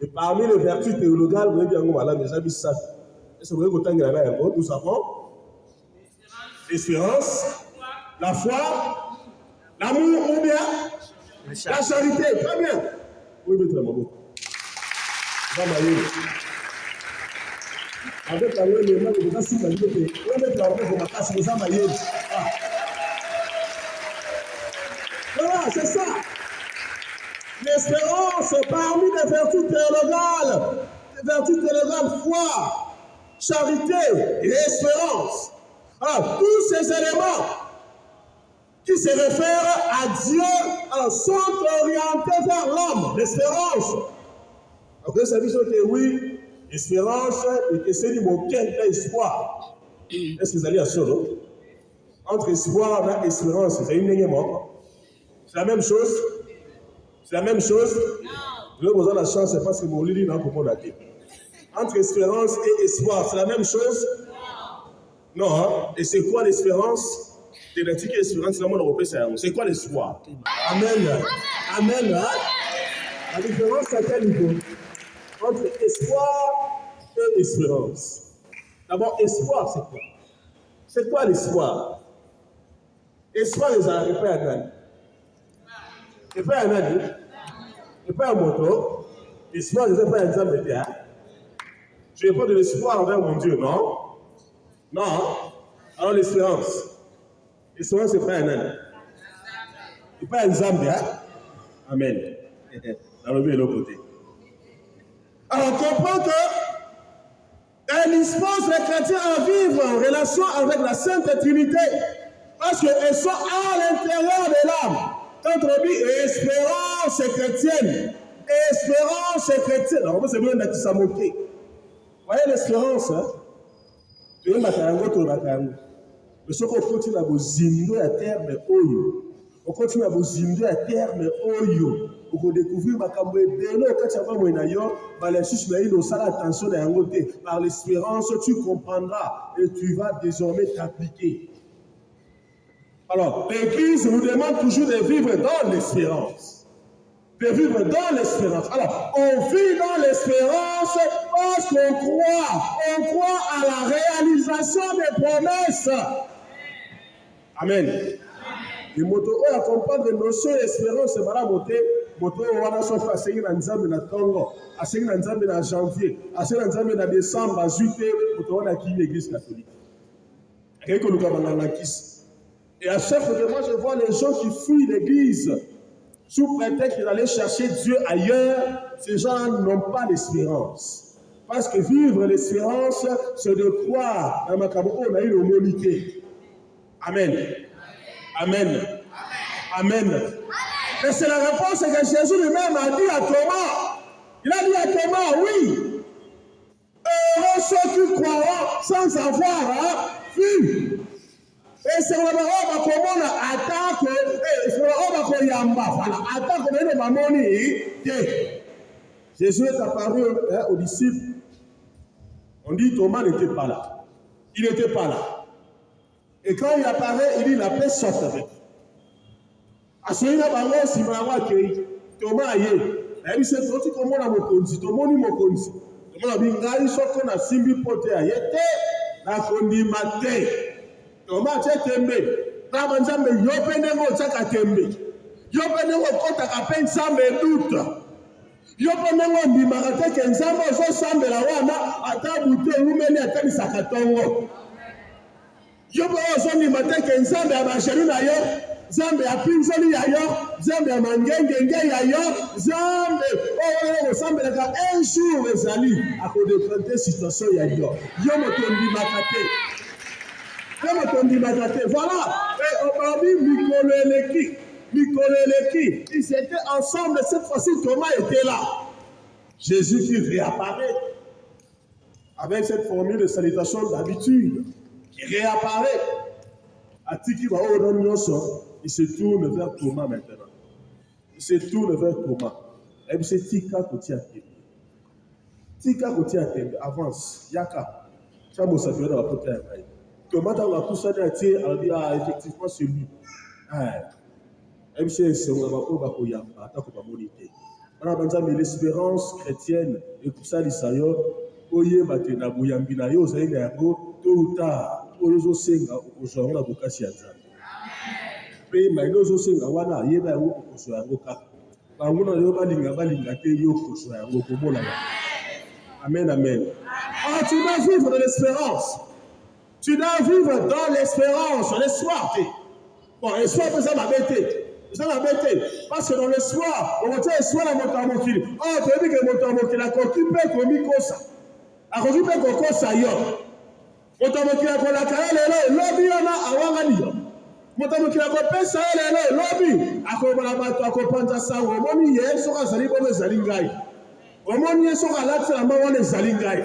Et parmi les vertus théologales, vous voyez bien, nous avons l'espérance, la foi, l'amour ou bien la charité. Très bien. Oui, mais très bien. Avec la loi, les gens ne vont pas s'imaginer. On met la loi pour ma casse, les gens voilà, c'est ça. L'espérance parmi les vertus théologales. Les vertus théologales, foi, charité et espérance. Alors, tous ces éléments qui se réfèrent à Dieu sont orientés vers l'homme. L'espérance. Après, ça veut dire que oui, espérance et que c'est mon quel espoir. Est-ce que vous allez à ça, non? Entre espoir et espérance, c'est une ligne morte. C'est la même chose. C'est la même chose. Je vais vous donner la chance, c'est parce que mon lit n'a pas pour la tête. Entre espérance et espoir, c'est la même chose? Non, hein? Et c'est quoi l'espérance? C'est l'éthique et l'espérance, c'est le monde européen. C'est quoi l'espoir? Amen. Amen. Hein? La différence, c'est à quel niveau? Entre espoir et espérance. D'abord, espoir, c'est quoi? C'est quoi l'espoir? Espoir, les arrêts pas à gagner. Et pas à gagner. Et pas à moto. Espoir, les pas à examen de terre. Je n'ai pas de l'espoir envers mon Dieu, non? Non. Alors, l'espérance. L'espérance, c'est pas à gagner. Et pas à examen de terre. Amen. Dans le l'autre côté. Alors, on comprend qu'elle dispose les chrétiens à vivre en relation avec la Sainte Trinité parce qu'elles sont à l'intérieur de l'âme. Quand on dit espérance chrétienne, espérance chrétienne. Alors, c'est bien d'être ça moqué. Vous voyez l'espérance, hein? Tu veux ma carango, tu veux ma carango. Mais ce qu'on continue à vous zinder à terme, on continue à vous zinder à terme, pour découvrir ma camoué bélo quand tu vas moi nayo les sus mais il osala attention na yango te par l'espérance tu comprendras et tu vas désormais t'appliquer. Alors l'église nous demande toujours de vivre dans l'espérance. De vivre dans l'espérance. Alors on vit dans l'espérance parce qu'on croit à la réalisation des promesses. Amen. Les motos à comprendre les notions d'espérance c'est voilà moté moto wana so fa sengi na nzambe na tongo asengi na nzambe na janvier asengi na nzambe na décembre azuite moto wana qui l'église catholique quelque luka banganga kisi et à chaque fois que moi je vois les gens qui fuient l'église sous prétexte d'aller chercher Dieu ailleurs, ces gens n'ont pas d'espérance parce que vivre l'espérance c'est de croire dans ma kaboko na une homolité. Amen. Amen. Amen. Et c'est la réponse que Jésus lui-même a dit à Thomas. Il a dit à Thomas, oui, heureux ceux qui croiront sans avoir vu. Et c'est le moment où on attaque, c'est le moment où on attaque. Jésus est apparu aux disciples. On dit Thomas n'était pas là. Il n'était pas là. Et quand il apparaît, il dit la paix sorte avec. Asoyina bango simama kei Thomas ye. Na bi se toti ko mona mokonzi, to moni mokonzi. To mona bingai soko na simbi pote ayete na kondi mate. Thomas tembe. Na banzambe yopene ngo tsaka tembe. Yopene ngo kota ka pensa me doute. Yopene ngo ndimaka te ke nzambe zo sambela wana atabute umene atani sakatongo. Yopene zo ndimaka ke nzambe abasheri na yo. Zambe ya pinzoli ya yo, zambe ya mangenge ya yo, zambe o zambe la un jour ezali à cause de prendre situation ya yo. Yo motondi makate. Yo motondi makate. Voilà. Et on m'a dit Mikolo Eleki. Ils étaient ensemble cette fois-ci Thomas était là. Jésus qui réapparaît avec cette formule de salutation d'habitude. réapparaît. Atiki va au nom nyonso, il se tourne vers Thomas maintenant. Il se tourne vers Thomas. Et puis c'est Tika Koti Akembe. Tika Koti Akembe, avance, Yaka. Tu as mon savoir dans la porte à Yaka. Thomas a tout ça à dire, elle dit, ah, effectivement, c'est lui. Ah, et puis c'est un peu de Yamba, tant qu'on va moniter. On a besoin de l'espérance chrétienne, et tout ça, l'Isaïo, Oye Batena Bouyambina, yo, ça y est, tôt ou tard, Oyo Senga, Ojo, la Bokasi Azan. Mais Maïnozo Senga, Wana, Yeba, Okoso, Agoka. Banguna Yoba Linga, Balingate, Yokoso, Agokomola. Amen, amen. Ah, tu dois vivre dans l'espérance. Tu dois vivre dans l'espérance, l'espoir. Bon, l'espoir, ça m'a bêté. Ça m'a bêté. Parce que dans l'espoir, on va dire l'espoir à Montamokili. Oh, tu as dit que Montamokili a occupé comme Kosa. A occupé comme Kosa yo. Montamokili a occupé lobby a Wangani yo. Montamokili a occupé lobby a Kobalabatu a Kopanta Sango. Omoni ye, soka zali comme Zalingai. Omoni ye soka lati la mawane Zalingai.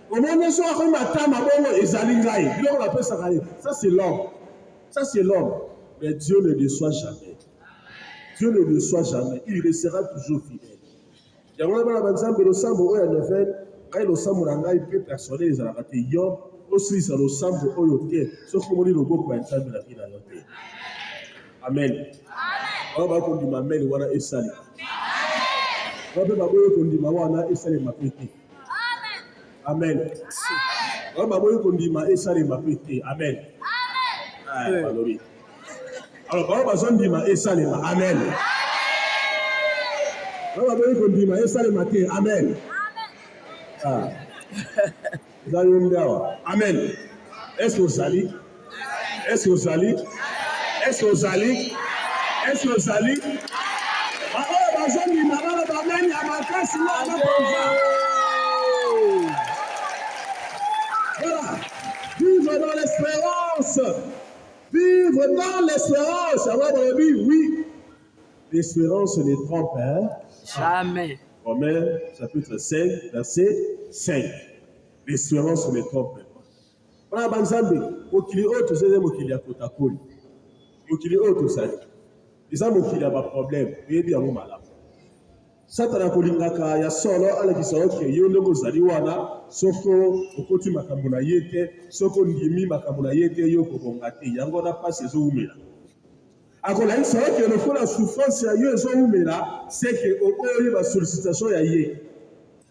Omoni ye soka comme Matama Bongo et Zalingai. Biloko on appelle ça. Ça c'est l'homme. Ça c'est l'homme. Mais Dieu ne déçoit jamais. Dieu ne le soit jamais, il restera toujours fidèle. Il y a un exemple de Sambo où il y a une nouvelle, quand il y a un Sambo il peut personnel, il y a un Yom, aussi il y a un Sambo où il y a un sauf que il y a un Sambo de la vie dans la terre. Amen. On va dire que Amen, il y a un Essali. On va dire que il y a un Essali ma pété. Amen. On va dire que il y a un Essali ma pété. Amen. Amen. Alors, quand on va dire que et Salima, Amen. On va dire que et Salima, Amen. Ah. Amen. Est-ce que vous allez? Est-ce que vous allez? Est-ce que vous allez? Est-ce que vous allez? Voilà. Vivre dans l'espérance. Vivre dans l'espérance. Alors, on dit oui. L'espérance ne trompe, hein? Jamais. Romains, chapitre 5, verset 5. L'espérance ne trompe pas. Voilà, Banzambi. Mokili autre, c'est Mokili à Kotakoli. Mokili autre, ça. Et ça, Mokili a pas de problème. Il est bien malade. Satana kolingaka ya solo ala kisoke yonde mozali wana soko okoti makambo na yete soko ndimi makambo na yete yoko bongate yango na passe zo umela akola kisoke no kola souffrance ya yo zo umela c'est que okoyi ba sollicitation ya ye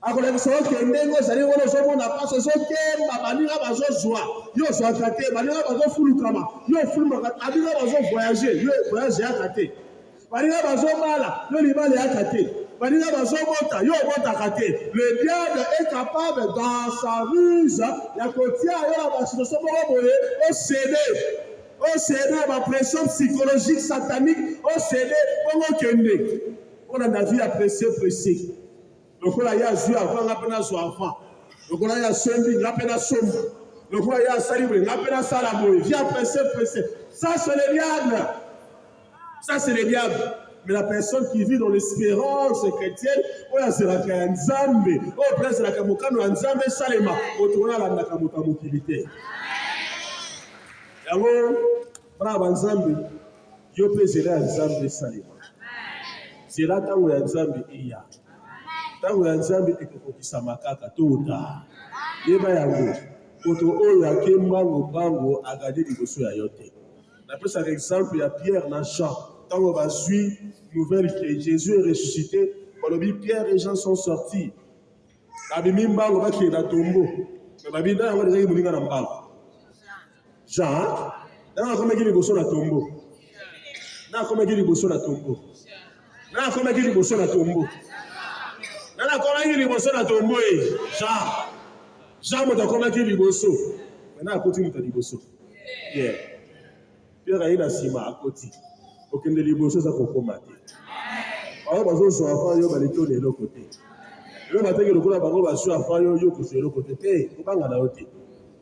akola kisoke ndengo zali wana zo mona passe zo kemba baninga bazo joie yo zo akate baninga bazo fulukama yo fuluma baninga bazo voyager yo voyager akate baninga bazo mala yo libale akate. Le diable est capable dans sa ruse, au céder à la pression psychologique satanique, au céder on a la vie à pressé. Donc on a joué avant la son enfant. Donc on a sombi, la peine à sombre. Donc on a salibé, la peine à salamoé. Viens pressé. Ça c'est le diable. Ça c'est le diable. Mais la personne qui vit dans l'espérance chrétienne, oya zelaka nzambe, o place la kamukano nzambe salema, otona la nakamuka mukilité. Yango brava nzambe, yo pezela nzambe salema. Zela tango ya nzambe iya. Tango ya nzambe ekokisa makaka tota. Yeba yango, koto oyo akembango bango agade liboso ya yote. Na pesa exemple ya Pierre na Jean. Quand on va suivre nouvelle que Jésus est ressuscité, on dit Pierre et Jean sont sortis. La Bible on va créer la tombeau. Mais la Bible on va dire qu'il y a un Jean, on comment il bosse la tombeau. Na comment il bosse la tombeau. Na comment il bosse la tombeau. Na comment il bosse la tombeau. Jean mo comment il bosse. Maintenant à côté il bosse. Yeah. Pierre a eu la cima à côté. Aucun de liboso ça pour combattre. Alors bazo so afa yo balito de l'autre côté. Le matin que le cola bango ba so afa yo ko sur l'autre côté. Eh, ko banga na yote.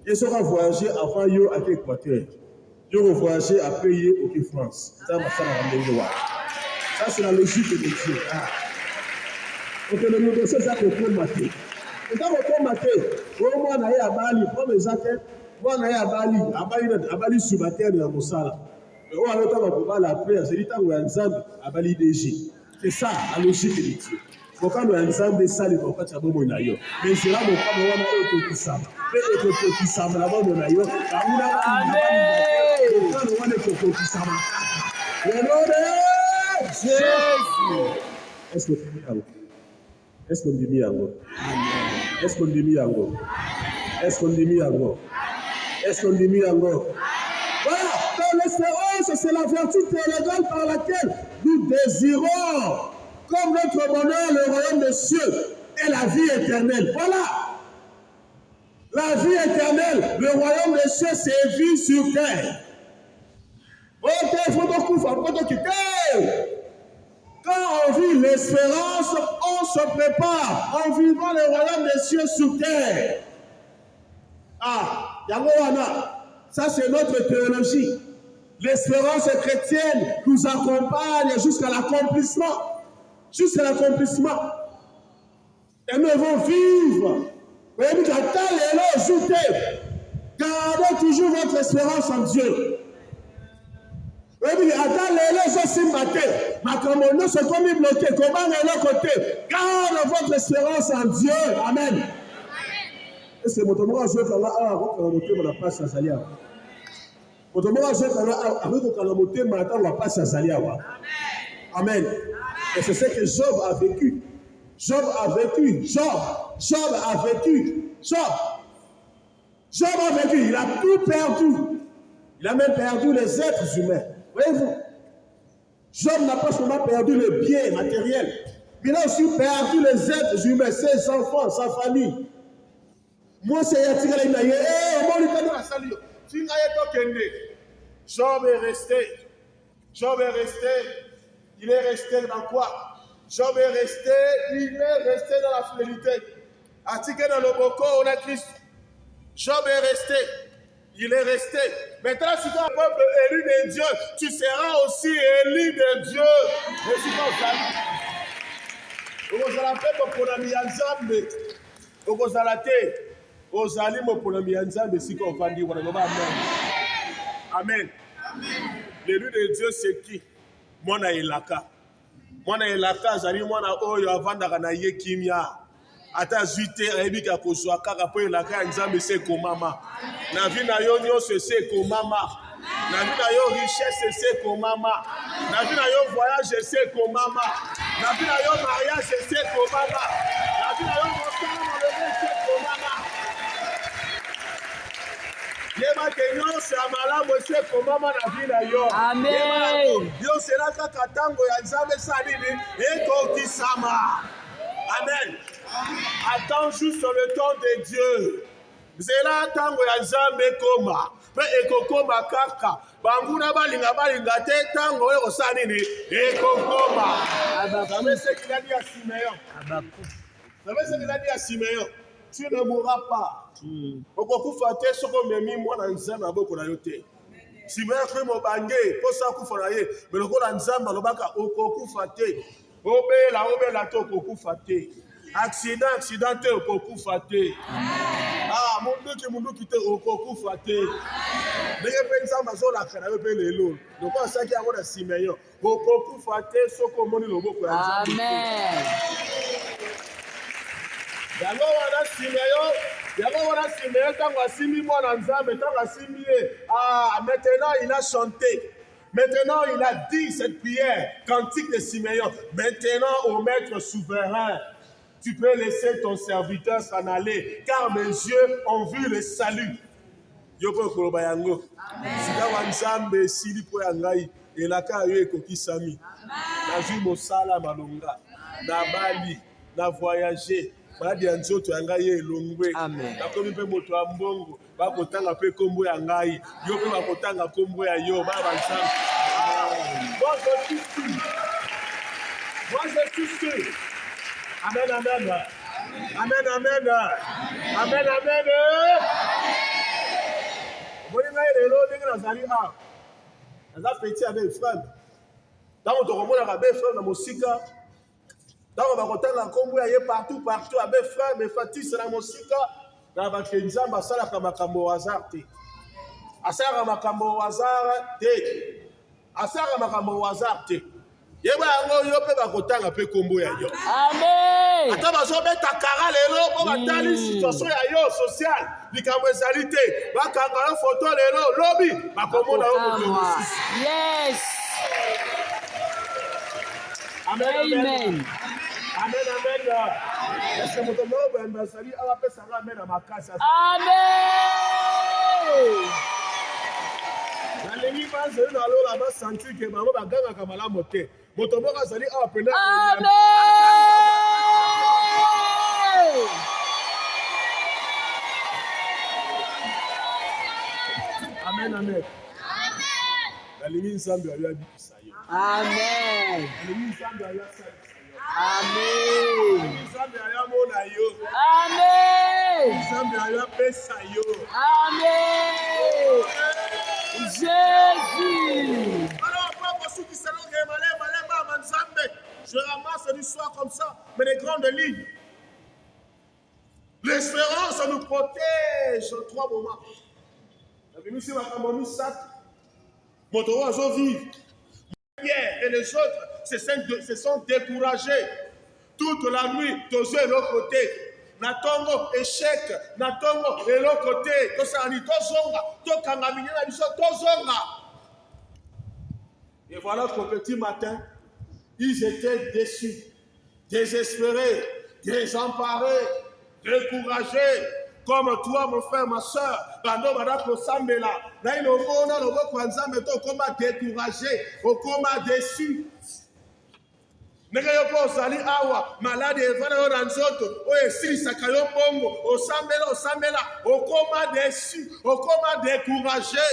Ils sont voyager avant yo à Équateur. Yo vont voyager après yo au France. Ça va ça na ndenge wa. Ça c'est la logique de Dieu. Aucun de liboso ça pour combattre. Et quand on combattre, au moins na ya bali comme exact mwana ye abali subalterne ya mosala. Mais oyo alotaka kobala après azali ntango ya nzambe abali DG. C'est ça la logique de Dieu. Mokano ya nzambe esalema okati ya bomoi na yo. Mais zela mokano wana oyo ekokisama. Mpe ekokokisama na bomoi na yo. Mokano wana ekokokisama kaka. Le nom de Jésus. Est-ce que tu dis yango? Est-ce qu'on dit yango? Est-ce qu'on dit yango? Est-ce qu'on dit yango? Est-ce qu'on dit yango? Voilà, dans l'espérance, c'est la vertu théologale par laquelle nous désirons, comme notre bonheur, le royaume des cieux et la vie éternelle. Voilà. La vie éternelle, le royaume des cieux, c'est vie sur terre. Ok, il faut donc quitter. Quand on vit l'espérance, on se prépare en vivant le royaume des cieux sur terre. Ah, Yagowana. Ça, c'est notre théologie. L'espérance chrétienne nous accompagne jusqu'à l'accomplissement. Jusqu'à l'accomplissement. Et nous devons vivre. Gardez toujours votre espérance en Dieu. Garde votre espérance en Dieu. Amen. Est-ce que mon tomo a joué quand là a remonté mon passe à Zalia? Mon tomo a joué quand là a remonté mon passe à Zalia. Amen. Et c'est ce que Job a vécu. Job a vécu. Job a vécu. Job a vécu. Il a tout perdu. Il a même perdu les êtres humains. Voyez-vous? Job n'a pas seulement perdu le bien matériel, mais il a aussi perdu les êtres humains, ses enfants, sa famille. Moi, c'est Yatigala Inaye. Job est resté. Job est resté. Il est resté dans quoi? Job est resté. Il est resté dans la fidélité. Attiqué dans le boko, on a Christ. Job est resté. Il est resté. Maintenant, si tu es un peuple élu de Dieu, tu seras aussi élu de Dieu. Mais si tu es un peuple pour la mianzambe, Ozali moponami ya nzambe sika ofandi wana loba amen. L'élu de Dieu c'est qui? Mwana elaka. Mwana elaka azali mwana oyo avandaka na ye kimia. Ata zuite ayebika kozwa kaka po elaka ya nzambe se komama. Na vie na yo nyonso se komama. Na vie na yo richesse se komama. Na vie na yo voyage se komama. Na vie na yo mariage se komama. Na vie na yo mosala na se komama. Yema kenyo se amalamu se komama na vie na yo. Amen. Yo sera kaka tango ya nzambe salini ekokisama. Amen. Attends juste le temps de Dieu. Zela tango ya nzambe koma. Pe ekokoma kaka. Banguna balinga te tango oyo kosalini ekokoma. Savez ce qu'il a dit à Siméon? Savez ce qu'il a dit à Siméon? Tu ne mourras pas. Okokufa te soko memi mwana nzambe aboko na yo te. Siméon kwe mobange posa kufa na ye. Mais lokola nzambe alobaka okokufa te. Obela te okokufa te. Accident te okokufa te. Ah, mundu ki te okokufa te. Ndenge pe nzambe azolaka na yo pe lelo. Loko asaki yango na Siméon. Okokufa te soko omoni loboko ya nzambe. Amen. Yango wana Siméon tango asimi mwana nzambe tango asimi ye. Ah, maintenant il a chanté. Maintenant, il a dit cette prière, cantique de Siméon. Maintenant, au maître souverain, tu peux laisser ton serviteur s'en aller, car mes yeux ont vu le salut. Yoko Kolobayango. Sika wanzambe sili po yangai, elaka yo ekokisami. Na vu mosala malonga, na bali, na voyager. Maladi ya nzoto ya ngai elongwe. Nakomi mpe moto ya mbongo bakotanga mpe kombo ya ngai. Yo mpe bakotanga kombo ya yo baba nzambe. Moi je suis sûr. Amen, amen. Amen, amen. Amen, amen. Boni ngai lelo ndenge nazali a. Naza petit avec frère. Tango tokomona ka be frère na mosika. Tango bakotanga kombo ya ye partout avec frère mais fatisi na mosika. na ba ke nzamba sala ka makambo hasard te. Asala makambo hasard te. Asala makambo hasard te. Yeba yango yo pe bakotanga pe kombo ya yo. Amen. Ata bazobeta kara lelo po batali situation ya yo social likambo ezali te bakanga yo photo lelo lobi bakomona yo moto. Yes. Amen. Amen. Amen, amen. Est-ce que moto moko bazali awa pe sanga amen na makasi. Amen. Nalingi banze na lola ba sentir que bango baganga malamu te. Moto moko azali awa pena. Amen. Amen, amen. Nalingi nzambe ayo abikisa yo. Amen. Nalingi nzambe ayo asalisa yo. Amen. Nalingi nzambe ayo amona yo. Amen. Nzambe ayo apesa yo. Amen. Jésus. Alors, papa, ceux qui se je ramasse du soir comme ça, mais les grandes lignes. L'espérance nous protège en 3 moments. Pierre et les autres se sont découragés toute la nuit, tous de l'autre côté. Natongo échec, natongo de l'autre côté. Et voilà qu'au petit matin, ils étaient déçus, désespérés, désemparés, découragés. Comme toi, mon frère, ma soeur, découragé, déçu. Malade déçu, découragé.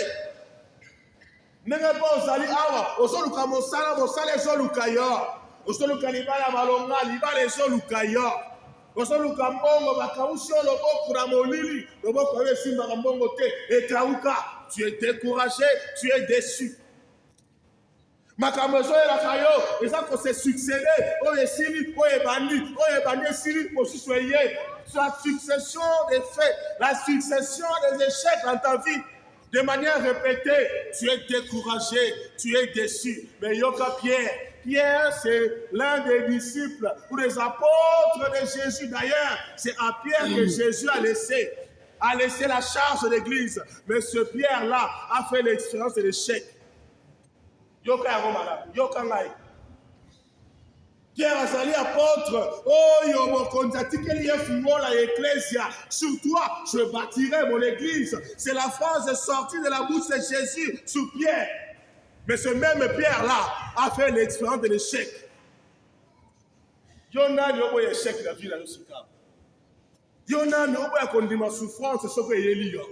Nenge po ozali awa ozoluka mosala ezoluka yo ozoluka libala malonga libala ezoluka yo ozoluka mbongo bakausi yo loboko na molili loboko oyo esimbaka mbongo te ekauka. Tu es découragé, tu es déçu. Makambo ezoyelaka yo eza kose succédé oyo esili oyo ebandi esili mosusu eye. La succession des faits, la succession des échecs dans ta vie. De manière répétée, tu es découragé, tu es déçu. Mais Yoka Pierre, c'est l'un des disciples ou des apôtres de Jésus. D'ailleurs, c'est à Pierre que Jésus a laissé la charge de l'église. Mais ce Pierre-là a fait l'expérience de l'échec. Yoka Romana, Yoka Ngai. Pierre azali apôtre, oyo mokonzi atikeli ye fungola ecclesia. Sur toi, je bâtirai mon église. C'est la phrase sortie de la bouche de Jésus sur Pierre. Mais ce même Pierre-là a fait l'expérience de l'échec. Yona ni obo échec la vie la yosika. Yona ni obo yakondima souffrance soko eyeli yo.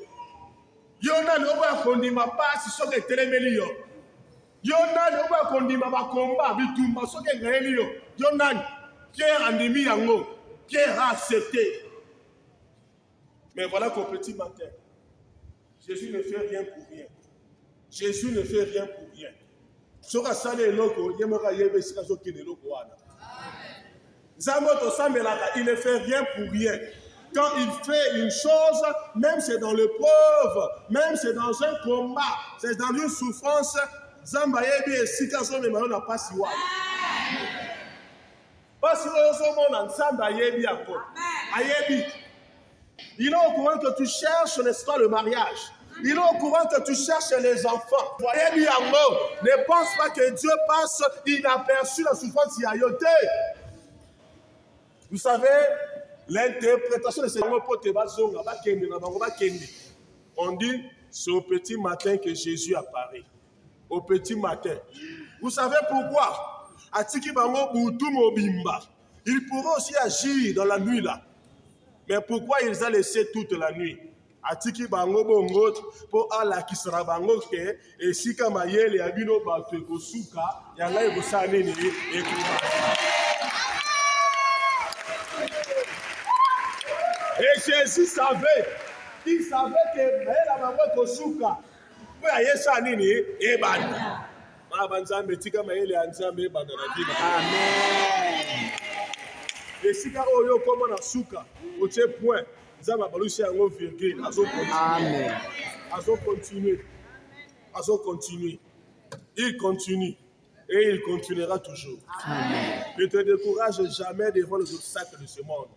Yona ni obo yakondima pasi soko etelemeli yo. Yonani oba kondima bakomba bitumba soke ngaeli yo. Yonani Pierre andimi yango. Pierre a accepté. Mais voilà qu'au petit matin, Jésus ne fait rien pour rien. Jésus ne fait rien pour rien. Soka sale loko yemoka yebe sika soki ne loko wana. Zamoto samelaka, il ne fait rien pour rien. Quand il fait une chose, même c'est dans l'épreuve, même c'est dans un combat, c'est dans une souffrance. Zamba yebi esika so memano na pasi wa. Pasi oyo so mona nzamba yebi ako. Ayebi. Il est au courant que tu cherches, n'est-ce pas, le mariage. Il est au courant que tu cherches les enfants. Ayebi yango. Ne pense pas que Dieu passe inaperçu la souffrance yayote. Vous savez, l'interprétation de ce mot pour te bazonga ba kende na bango ba kende. On dit c'est au petit matin que Jésus apparaît. Au petit matin. Vous savez pourquoi? Atiki bango butu mobimba. Il pourrait aussi agir dans la nuit là. Mais pourquoi ils ont laissé toute la nuit? Atiki bango bongo pour ala kisra bango ke esika mayele abino bato ekosuka yanga ekosane ni ekuma. Et Jésus savait, il savait que la bango ekosuka. Amen. Et si oyo comme na suka, au point, Ça va balucher en virgule. Amen. Continuer. Il continue. Et il continuera toujours. Amen. Ne te décourage jamais devant les obstacles de ce monde.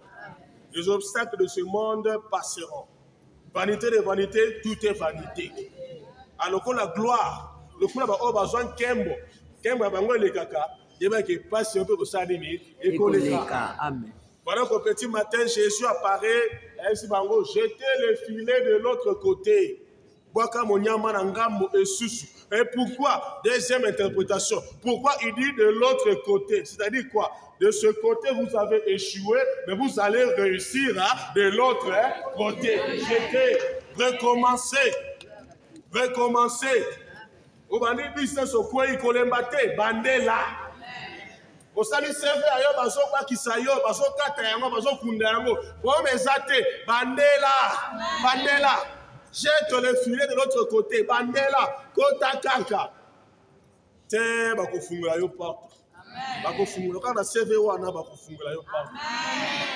Les obstacles de ce monde passeront. Vanité de vanité, tout est vanité. Alors que la gloire, le coup là-bas, on a besoin de Kembo. Kembo, bango le kaka. Il va que passe un peu pour ça, et qu'on les a. Amen. Pendant qu'au petit matin, Jésus apparaît, ainsi bango, jetez le filet de l'autre côté. Et pourquoi? Deuxième interprétation. Pourquoi il dit de l'autre côté? C'est-à-dire quoi? De ce côté, vous avez échoué, mais vous allez réussir de l'autre côté. Jetez, recommencez. Recommencez. Vous allez business au coin, il collembate, bandela. Vous allez servir à yo, bazo kwa kisayo, bazo kata yango, bazo kunda yango. Vous mezate, bandela. Jette le filet de l'autre côté. Bandela, kota kanka. Te bako fungula yo porte. Bako fungula quand la CVO ana bako fungula yo porte.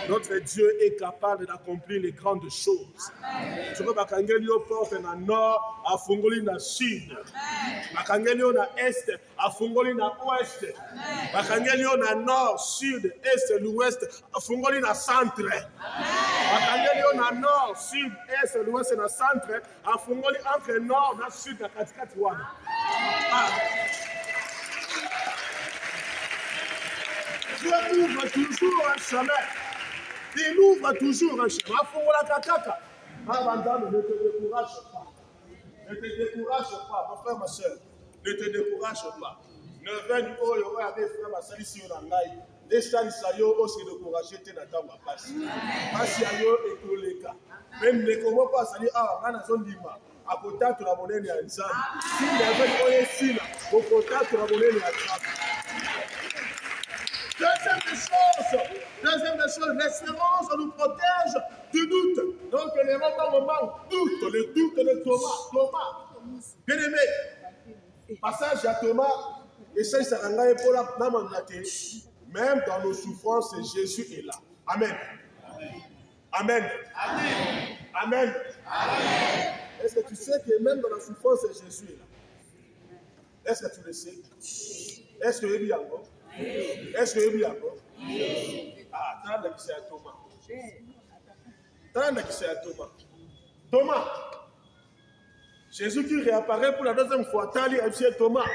Notre Dieu est capable d'accomplir les grandes choses. Tu peux bakangeli yo porte na nord, a fungoli na sud. Bakangeli yo na est, a fungoli na ouest. Bakangeli yo na nord, sud, est, l'ouest, a fungoli na centre. Bakangeli yo na nord, sud, est, l'ouest na centre, a fungoli entre nord na sud na katikati wana. Dieu ouvre toujours un chemin. Il ouvre toujours un chemin. Afungola kakaka. Abandonne, ne te décourage pas. Ne te décourage pas, mon frère, ma soeur. Ne te décourage pas. Ne viens pas au avec frère, ma soeur, ici au Nangaï. Laisse-toi yo aussi décourager tes natans ma passe. Passe à yo et tout les cas. Même les comment pas ça dit mana zone dima. À côté de la monnaie ni anzam. Si il y avait oye sina, au côté de la monnaie ni anzam. Deuxième des choses, l'espérance nous protège du doute. Donc, les moments doute, le doute de Thomas. Bien aimé, passage à Thomas, et ça, ça rend pour la mandaté. Même dans nos souffrances, Jésus est là. Amen. Amen. Amen. Est-ce que tu sais que même dans la souffrance, Jésus est là? Est-ce que tu le sais? Est-ce que il y a encore? Est-ce que il y a encore? Ah, t'as qui c'est à Thomas. T'as qui c'est à Thomas. Thomas. Jésus qui réapparaît pour la deuxième fois. T'as dit à Thomas.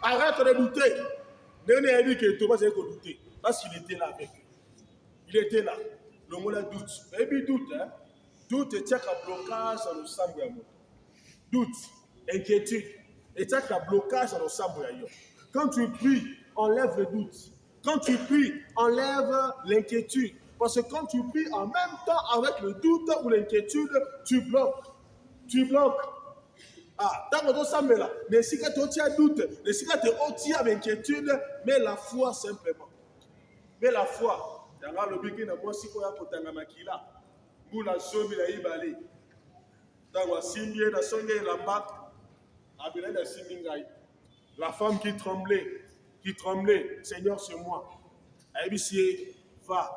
Arrête de douter. Dernier a dit que Thomas avait douté. Parce qu'il était là avec eux. Il était là. Le mot là doute. Et puis doute, hein. Doute et tient qu'un blocage dans le sang. Doute, inquiétude. Et tient qu'un blocage dans le sang. Quand tu pries, enlève le doute. Quand tu pries, enlève l'inquiétude. Parce que quand tu pries en même temps avec le doute ou l'inquiétude, tu bloques. Tu bloques. Ah, tant que tu as là, mais si tu as doute, mais si tu as l'inquiétude, mais la foi simplement. Mais la foi. Dans le bikin na moi si ko ya kotanga makila. Mbula zomi la ibale. Dans la simbie na songe la mbak. Abila na simbingai. La femme qui tremblait, Seigneur, c'est moi. Aïbisier, va,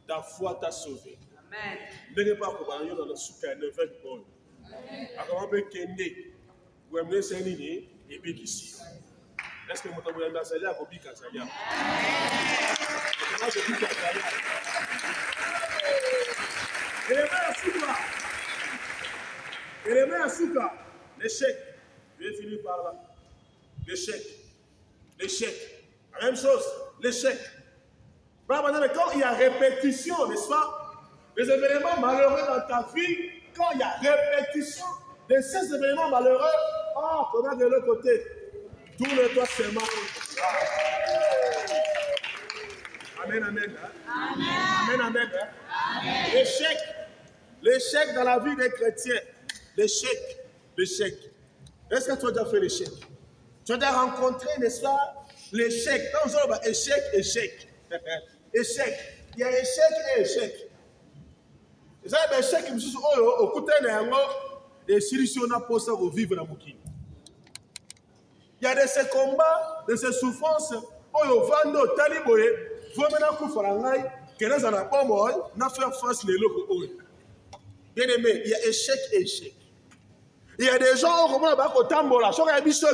ta foi t'a sauvé. Amen. Ne pas pour aller dans le soukha, ne faites pas. Alors, on peut kende, ou amener Sénini, et puis ici. Est-ce que mon tambour est dans sa lia, ou bien dans sa lia? Moi, je dis dans sa lia. Et les mains à soukha, l'échec. Je vais finir par là. L'échec. La même chose, l'échec. Quand il y a répétition, n'est-ce pas? Les événements malheureux dans ta vie, quand il y a répétition de ces événements malheureux, comment de l'autre côté? Tourne-toi seulement. Amen, amen. Amen. L'échec dans la vie des chrétiens. L'échec. Est-ce que tu as déjà fait l'échec? Tu as déjà rencontré, n'est-ce pas, l'échec. Quand on dit échec. Échec. Il y a échec et échec. Et ça, l'échec, il me dit, au côté de et si on a pour ça, on vivre dans le monde. Il y a de ces combats, de ces souffrances, on va dans le taliboye, il faut maintenant qu'on fasse un que les anapomoi, n'a fait face les locaux. Bien aimé, il y a échec et échec. Il y a des gens qui ont un tambola. Si on a dit que tu as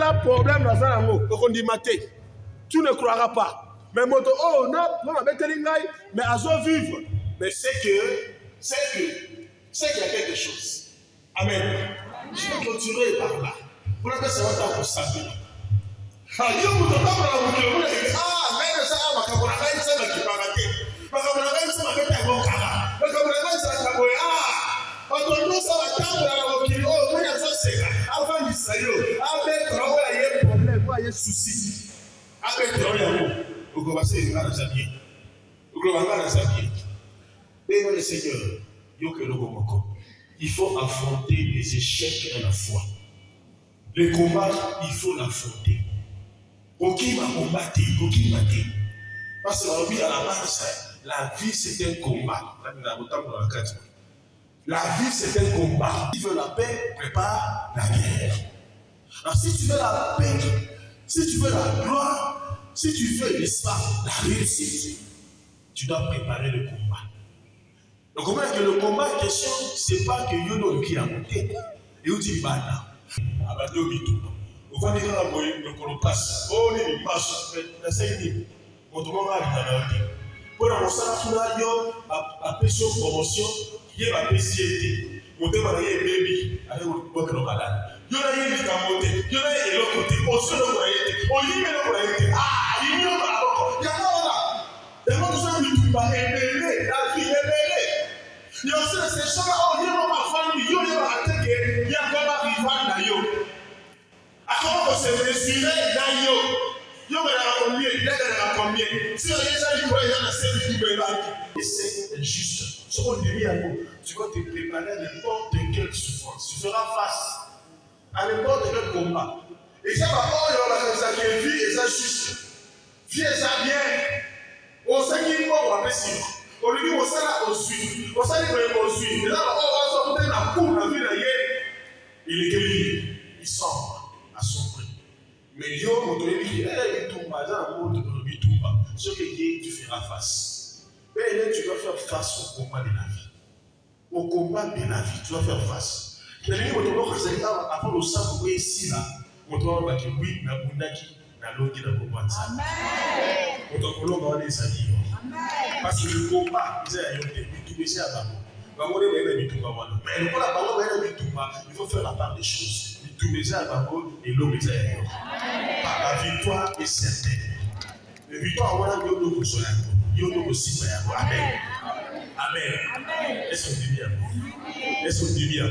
un problème dans la langue, tu ne croiras pas. Mais moto, oh non, non, mais à zo vivre. Mais c'est qu'il y a quelque chose. Amen. Je vais continuer par là. Pour que ça va pour ça. Ah, yo, vous t'entendez par la boucle. Ah, mais ça va, ma camarade, ça va qui va rater. Ma camarade, ça va mettre un bon cara. Ma camarade, ça va caboyer. Ah, quand on nous ça va tendre la boucle. Oh, mais ça c'est là. Avant du sayo. Avec trop, il y a un problème, il y a un souci. Avec trop, il y a un au commencer, il va nous habiller. Au global, il va nous habiller. Mais le Seigneur, il faut affronter les échecs à la fois. Le combat, il faut l'affronter. Aucun va combattre, aucun va dire. Parce que à la base, la vie c'est un combat. La vie c'est un combat. Si tu veux la paix, prépare la guerre. Alors si tu veux la paix, si tu veux la gloire, si tu veux l'espace, la réussite, tu dois préparer le combat. Donc, comment est-ce que le combat en question, c'est pas que Yono qui a monté, et où tu vas là. Abadio Bitou. Vous voyez le colopasse. Oh, les passes, la scène, mon tour va arriver. Pour la monstration, à pécho promotion, qui est ma PCT. Mon thème va y baby, avec le boc de malade. Y'en a eu des camotés, y'en a eu l'autre côté, au sol de l'oreillette, au lit de l'oreillette. Ah, il y a un il y a un là. Les gens sont venus par émêler, la vie émêlée. Il y a aussi ces choses-là, oh, il y a ma famille, il y a ma tête, il y a ma rival, à comment on se mesurer, il y a combien, il y a combien. Si on est déjà libre, il y a la scène du Bélan. Et c'est injuste. Ce qu'on dit à nous, tu vas te préparer à n'importe quelle souffrance. Tu feras face à n'importe quel combat. Et ça va pas, il y a ça qui est vie et ça juste. Vie et ça bien. On sait qu'il faut on va faire. On lui dit, on sait là, on suit. On sait qu'on suit. Et là, on va sortir la cour, la vie d'ailleurs. Il est guéri. Il sort à son prix. Mais yo, on te dit, il tombe, ce que tu feras face. Mais là, tu dois faire face au combat de la vie. Au combat de la vie, tu dois faire face. Tu as dit, on te dit, avant le sang, vous voyez ici, là, on te dit, oui, na bundaki, na longi, na combat. Amen. On te dit, on va les allier. Parce que le combat, il y a un mais il faut faire la part des choses. Et l'homme est ailleurs. La victoire est certaine. La victoire, on va dire que nous sommes là. Amen. Amen. Est-ce qu'on dit bien? Est-ce qu'on dit bien?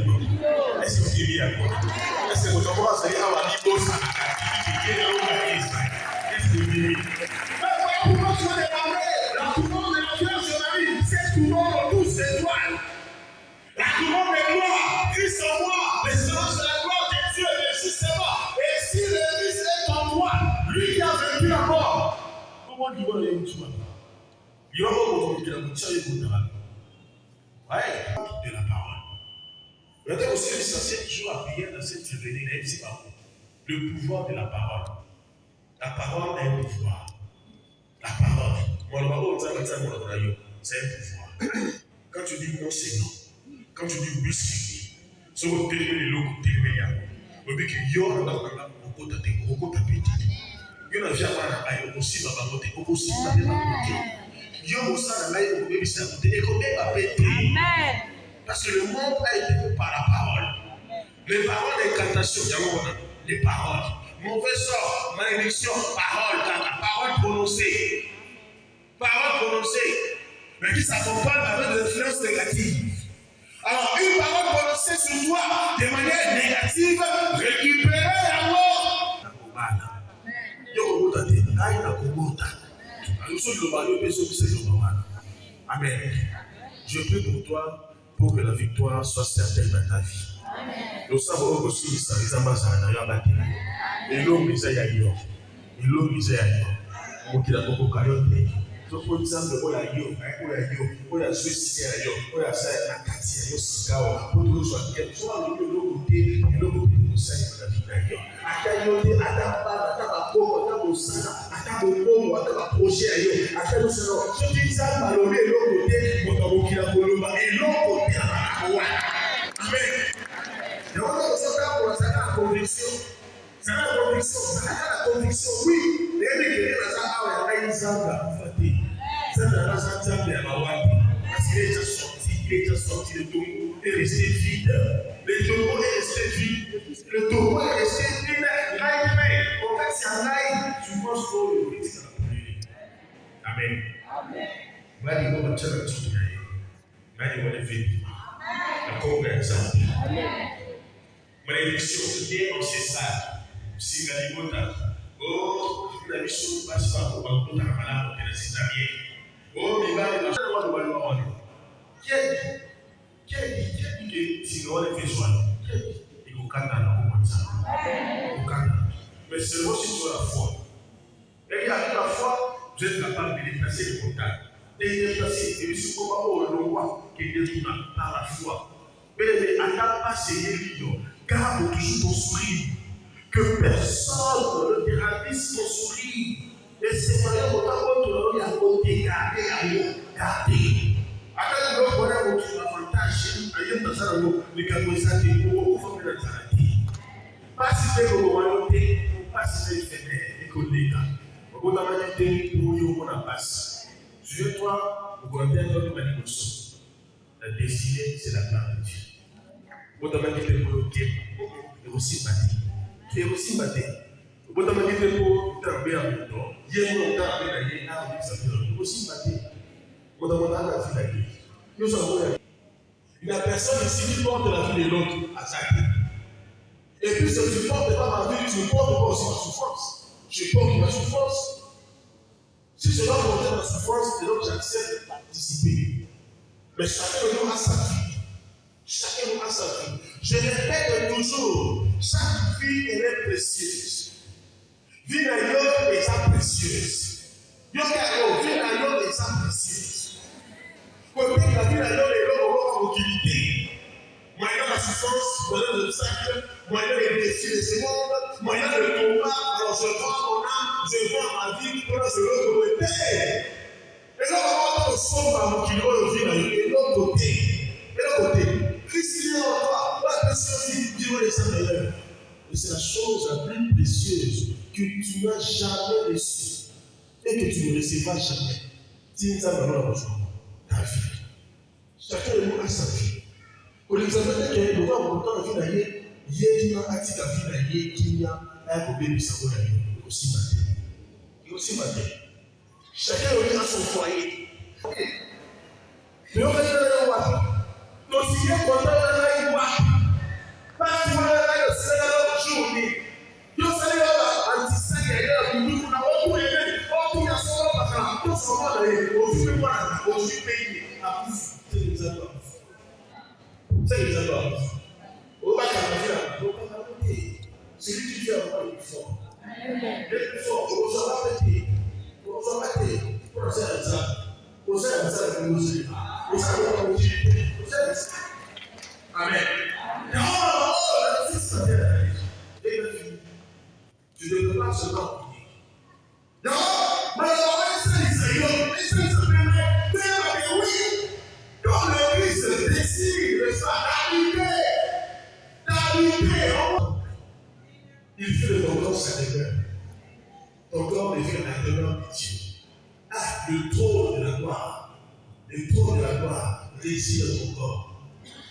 Est-ce qu'on dit bien? Est-ce que vous commencez à dire à la niveau ça? Est-ce que vous dit bien? Pourquoi tu vas démarrer? La couronne de la fleur sur la vie, cette couronne en douce étoiles. La couronne de gloire, Christ en moi, l'espérance de la gloire de Dieu est justement. Et si le Christ est en moi, lui qui a vaincu la mort, comment il va aller où tu vas? Il va voir de la boutique et de la de la parole. Regardez aussi l'essentiel jour à prier dans cette journée, le pouvoir de la parole. La parole a un pouvoir. La parole. C'est un pouvoir. Quand tu dis non, c'est non. Quand tu dis oui, c'est oui. Ce que tu dis, les locaux, tu dis, il y a que yo, on a beaucoup de temps, beaucoup de temps. Yo, on a vu un aussi, ma maman, aussi, ma maman. Yo, on s'en a eu, on s'en a eu, et combien va péter? Parce que le monde a été fait par la parole. Les paroles d'incantation, les paroles. Mauvais sort, malédiction, parole, parole prononcée. Parole prononcée, mais qui s'accompagne avec des influences négatives. Alors, une parole prononcée sur toi de manière négative, récupérez la mort. Amen. Je prie pour toi pour que la victoire soit certaine dans ta vie. Nous savons aussi que ça les amazons n'a pas et l'homme est ailleurs. Et l'homme est ailleurs. On dit la beaucoup de donc, pour exemple, on a yo, on a suicide, on a ça, la quartier, on pour nous soit quelque chose, on a l'autre côté, l'autre côté de ça, on a vu d'ailleurs. À quel moment, à ta part, à ta peau, à ta bossana, à ta peau, à ta projet ailleurs, à quel moment, ce qui est ça, malheureusement, l'autre côté, on a beaucoup la colomba, et l'autre la conviction, oui, les gens qui viennent à ça, parce qu'il est déjà sorti, le tombeau est resté vide. Le tombeau est resté vide. Le tombeau est resté vide. En fait, c'est un aïe. Tu penses que le Christ a brûlé. Amen. Amen. Mali ko machana chini ya yeye. Mali wale vipi. Na konga exemple. Amen. Malédiction, c'est en c'est ça. Si Galibota, oh, la mission passe pas pour pas pour la malade pour la césarienne. Oh, mais va le droit. Qui a dit que si nous on fait soin, il faut canter dans le ça. Mais seulement si tu as la foi. Et il a la foi, vous êtes capable de déplacer le contact. Et déplacer, et puis comment on le voit qui est par la foi. Mais à ta passe, garde toujours ton sourire. Que personne ne le déravisse ton sourire. Et c'est vrai, on t'a dit à côté, gardez. Après, nous avons un avantage. Ailleurs, dans ça, nous avons ça pour faire la thérapie. Pas si c'est le royauté, pas si c'est le fait et qu'on est là. On va demander pour nous qu'on a passé. Souviens-toi, nous avons un autre manipulation. La destinée, c'est la gloire de Dieu. On va demander pour nous et aussi battre. Et aussi battre. On va demander pour travailler à mon temps. Hier, on a travaillé à l'église. Aussi battre. On va demander à la vie de Dieu. Nous avons une personne ici qui porte la vie de l'autre à sa vie. Et puis, si tu ne portes pas ma vie, tu ne portes pas aussi ma souffrance. Je porte ma souffrance. Si je dois porter ma souffrance, alors j'accepte de participer. Mais chacun de nous a sa vie. Chacun de nous a sa vie. Je répète toujours, chaque vie, elle est précieuse. Vie d'ailleurs est précieuse. Vie d'ailleurs est précieuse. Côté la vie d'ailleurs est là, utilité. Moyen la souffrance, moyen l'obstacle, moyen les défis de ce monde, moyen le combat. Alors je vends mon âme, je vends ma vie pour se retrouver. Et là, on va sombre à mon kilo de vie d'ailleurs. Et l'autre côté, Christ est en toi, la précieuse vie de les meilleurs. Et c'est la chose la plus précieuse que tu n'as jamais reçue et que tu ne recevras jamais. Si nous avons la besoin, ta vie. Chacun de nous a sa vie. Pour l'examen que nous avons pourtant la vie d'ailleurs, il y a un acte de la vie d'ailleurs qui a un bébé de sa voix d'ailleurs, aussi matin. Et aussi matin. Chacun de nous a son foyer. Mais on va dire à la donc si tu es content de la loi, parce que tu vas le Seigneur journée. Dieu sait là, anti-Seigneur, nous avons tout aimé, tout a son nom, tout son nom d'ailleurs, au fil de moi, au fil pays, à plus, c'est les ados. C'est les ados. Au bas de la vie, celui qui fait un peu plus fort. Le plus fort, on s'en va péter, on s'en va péter, on s'en va péter, on s'en va péter, on s'en va péter. Amen. Tu ne peux pas seulement prier. Non, mais oui. Quand le Christ décide d'habiter, il fait ton corps sa demeure. Ton corps devient la demeure de Dieu. Ah, le trône de la gloire. Le trône de la gloire réside dans ton corps.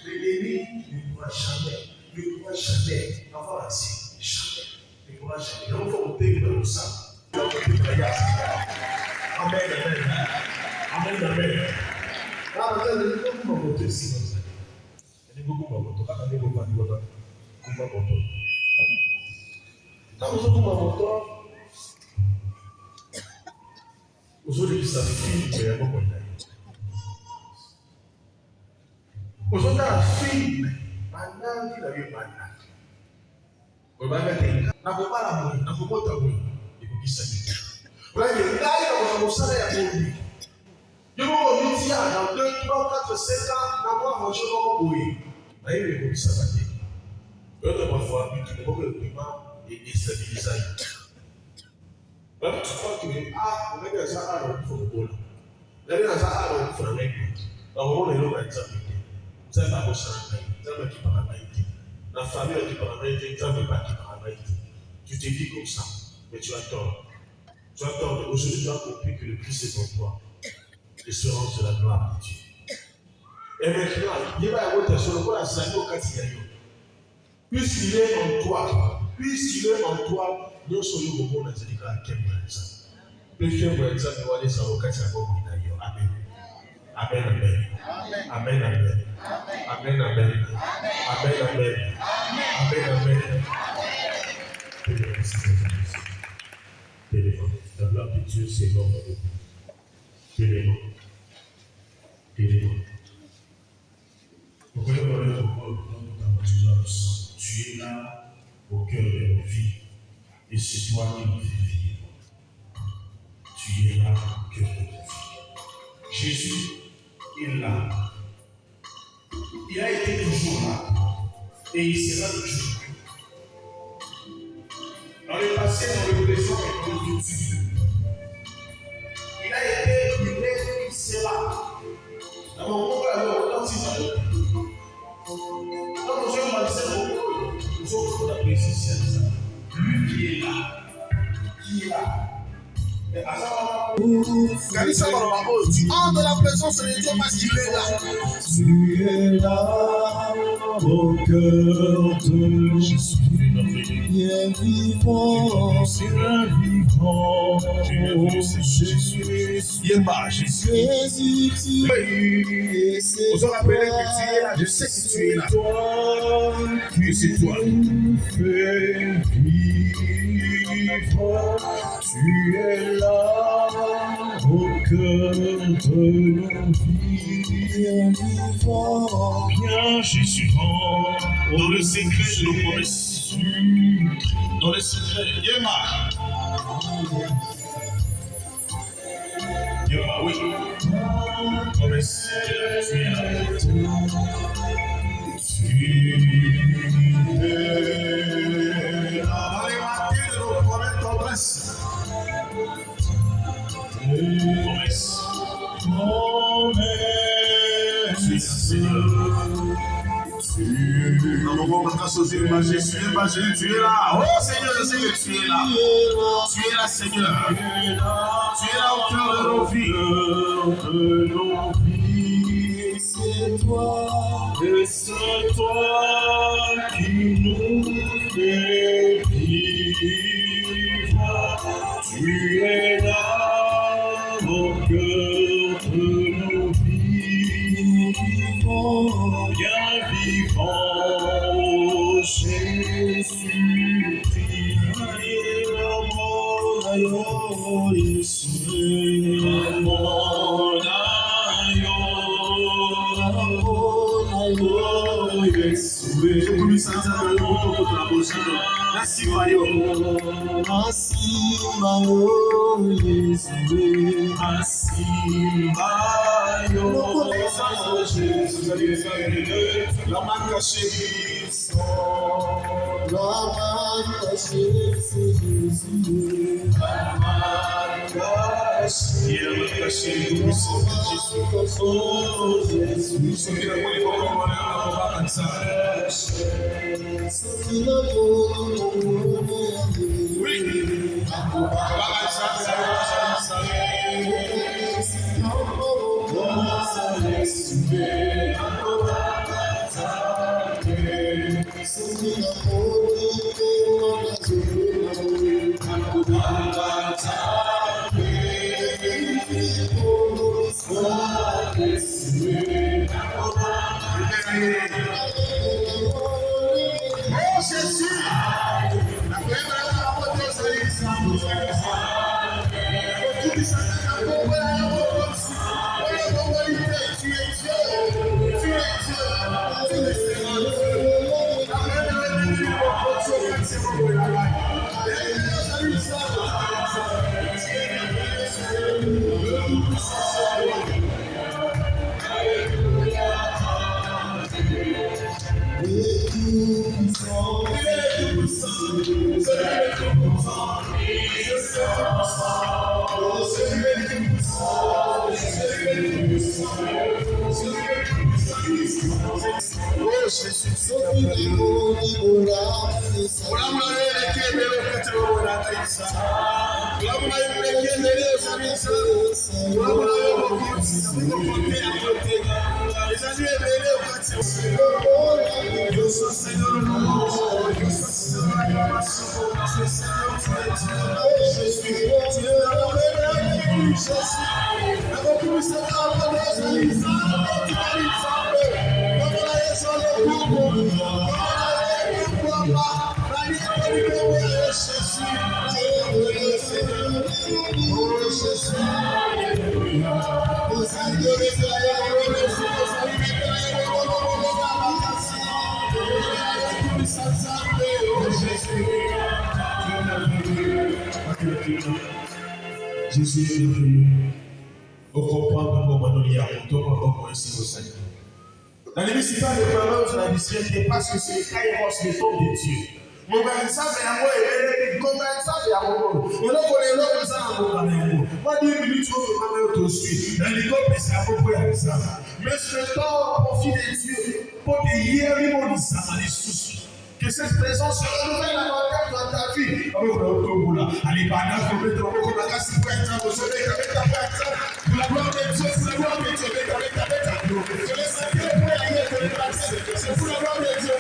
L'ennemi ne pourra jamais avoir accès. Jamais. Il ne pourra jamais. Donc, il faut monter dans le sang. Amen, amen. Amen, amen. Là, vous avez beaucoup de motos ici. Il y a beaucoup de motos. Quand on est beaucoup de motos, quand vous avez beaucoup de motos, vous avez dit ça, il y a beaucoup de motos. Aujourd'hui, la fille, maintenant, il a eu mal. On va mettre la coupe à la mouille, la coupe à la mouille, il faut qu'il s'habille. Vous voyez, là, il va vous saler à mouille. Je vous remercie, dans 2, 3, 4, 5 ans, d'avoir mangé mon mouille. Vous voyez, il faut qu'il s'habille. L'autre fois, il ne faut que le piment est déstabilisé. Tu crois que, on met des gens il faut le bol. Vous avez des gens il faut le mec. Alors, on est là, par exemple. Vous avez pas besoin de la famille qui parle. La famille qui parle, vous n'avez pas qui parle. Tu te dis comme ça, mais tu as tort. Tu as tort. Aujourd'hui, tu as compris que le Christ est en toi. L'espérance de la gloire de Dieu. Et maintenant, il y a un autre sur le point puisqu'il est en toi, nous sommes au monde de Dieu. Amen. Amen, amen. Amen, amen. Amen, amen. Amen, amen. Amen, amen. Téléphone. La gloire de Dieu, c'est l'homme de vous. Téléphone. Téléphone. Pourquoi tu es là au cœur de nos vies et c'est toi qui nous fais vivre. Tu es là au cœur de nos vies. Jésus est là. Il a été toujours là et il sera toujours là. Dans le passé, dans le présent et dans le futur. Il a été, il est, il sera. Dans mon monde, alors, quand il va le quand nous sommes dans le cerveau, nous sommes dans la présence de ça. Lui qui est là. Qui est là. Et à ça, tu entres dans la présence de Dieu parce qu'il est là. Tu es là au cœur de Jésus. Il est vivant, c'est un vivant. Jésus, il est bas, Jésus. Vous en rappelez que tu es là, je sais que tu es là. Que c'est toi. Tu es là au cœur de nos vies, bien vivant, bien Jésus, dans le secret de nos promesses, dans le secret, Yéma, oui, promesse, tu es là, tu es là, dans les marqués de nos promesses, promesse. Dans mon moment, quand Jésus est là. Tu es là. Oh Seigneur, je sais que tu es là. Tu es là, Seigneur. Tu es là au cœur de nos vies. c'est toi, Et c'est toi qui nous fais vivre. Tu es là au cœur de nos vies. Bien vivant, Jésus-Christ. La main cachée, c'est Jésus. il est la main cachée, nous puissons Jésus. Nous sommes là pour les pauvres, comme ça. Oui. Jésus est bienvenu. Au comprendre comment nous y avons, comment ici au Seigneur. Dans les municipales de parole, la discrétion parce que c'est le kairos, le temps de Dieu. Mon père, ça fait un mot, et comment ça fait un mot. Et là, on est là, on s'en va dans les mots. Moi, 2 minutes, on va tout de suite. Dans les copes, c'est à peu près ça. Mais ce temps, au profit de Dieu, pour que hier, ils vont nous amener soucis. Que cette présence se renouvelle dans ta vie. Allez, banane, pour mettre en place la casse, pour être au soleil, avec ta perte. Pour la gloire de Dieu, c'est la gloire de Dieu, avec ta perte. C'est le Seigneur pour la guerre de l'Église. C'est pour la gloire de Dieu.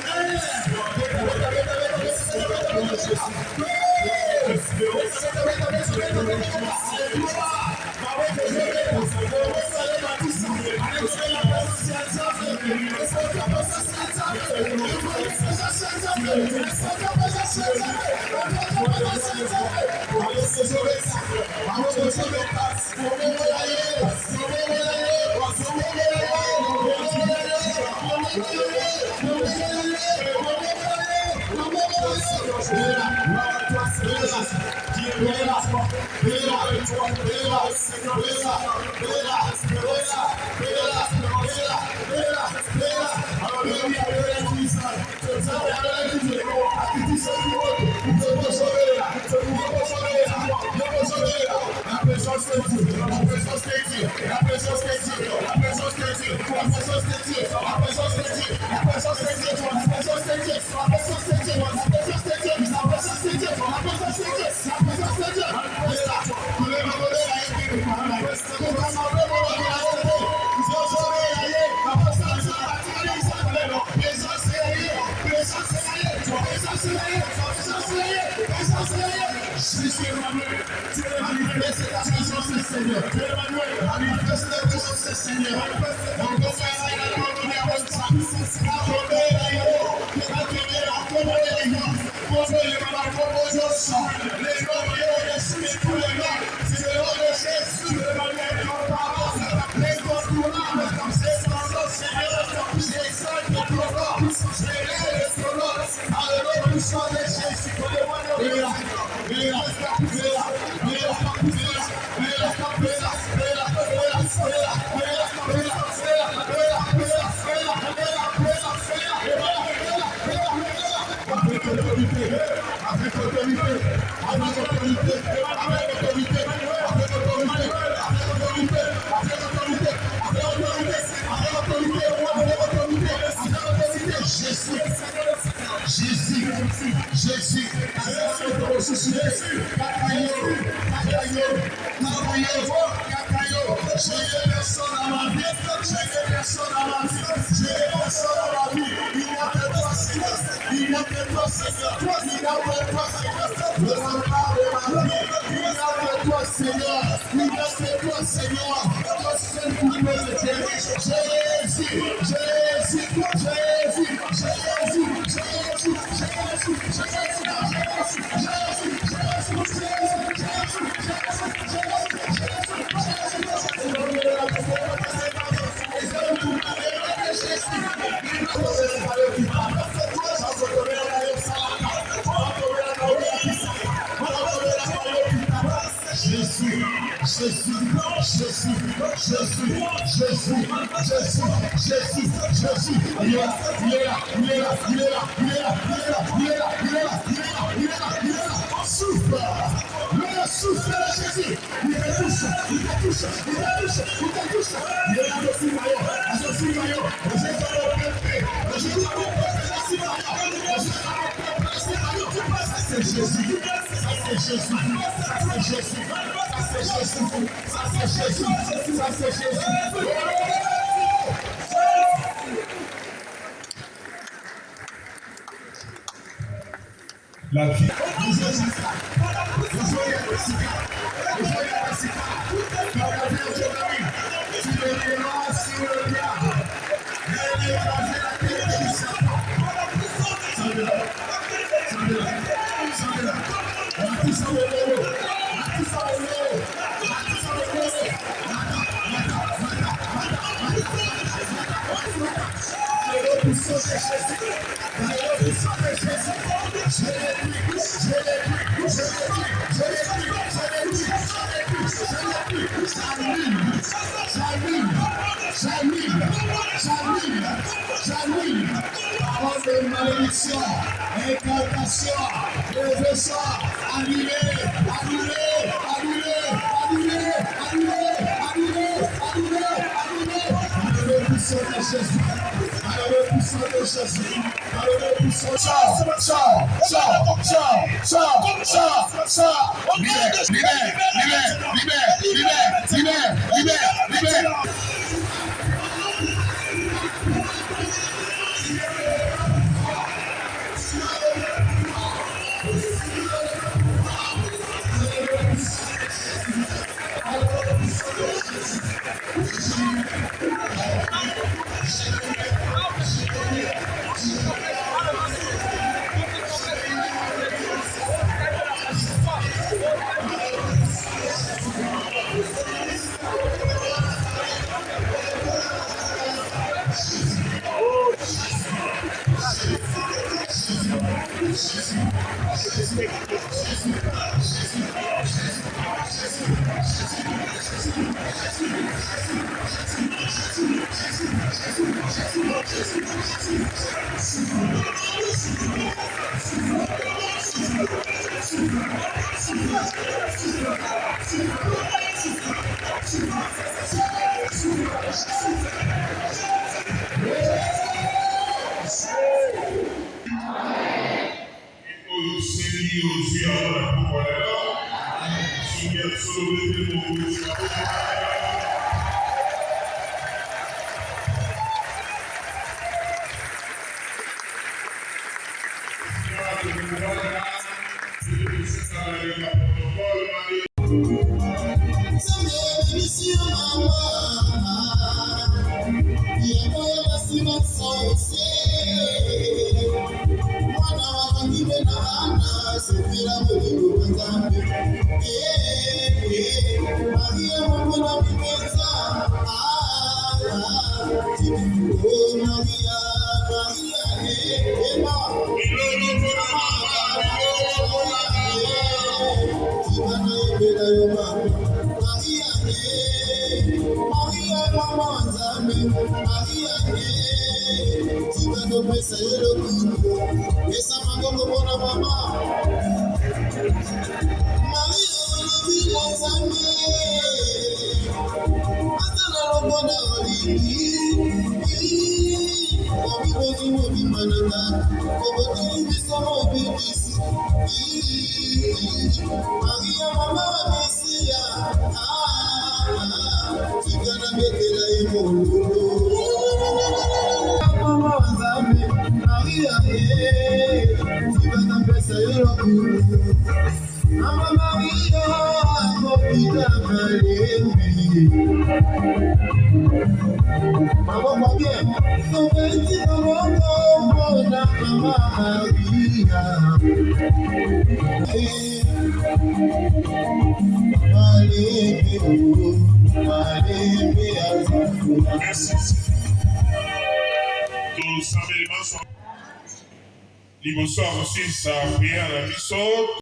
Jésus, c'est Jésus. Ça c'est Jésus. Ça c'est Jésus. Ça c'est Jésus. Ça c'est Jésus. Ça c'est Jésus. La vie. J'annule parole de malédiction, incantation, réveillon, annulé, annulé, annulé, annulé, annulé, annulé, annulé, annulé, par le puissant de Jésus, par le puissant de Jésus, par le puissant de Jésus, libère, libère, libère, libère, libère, libère, libère, libère. Bonsoir aussi, sa prière à la mission.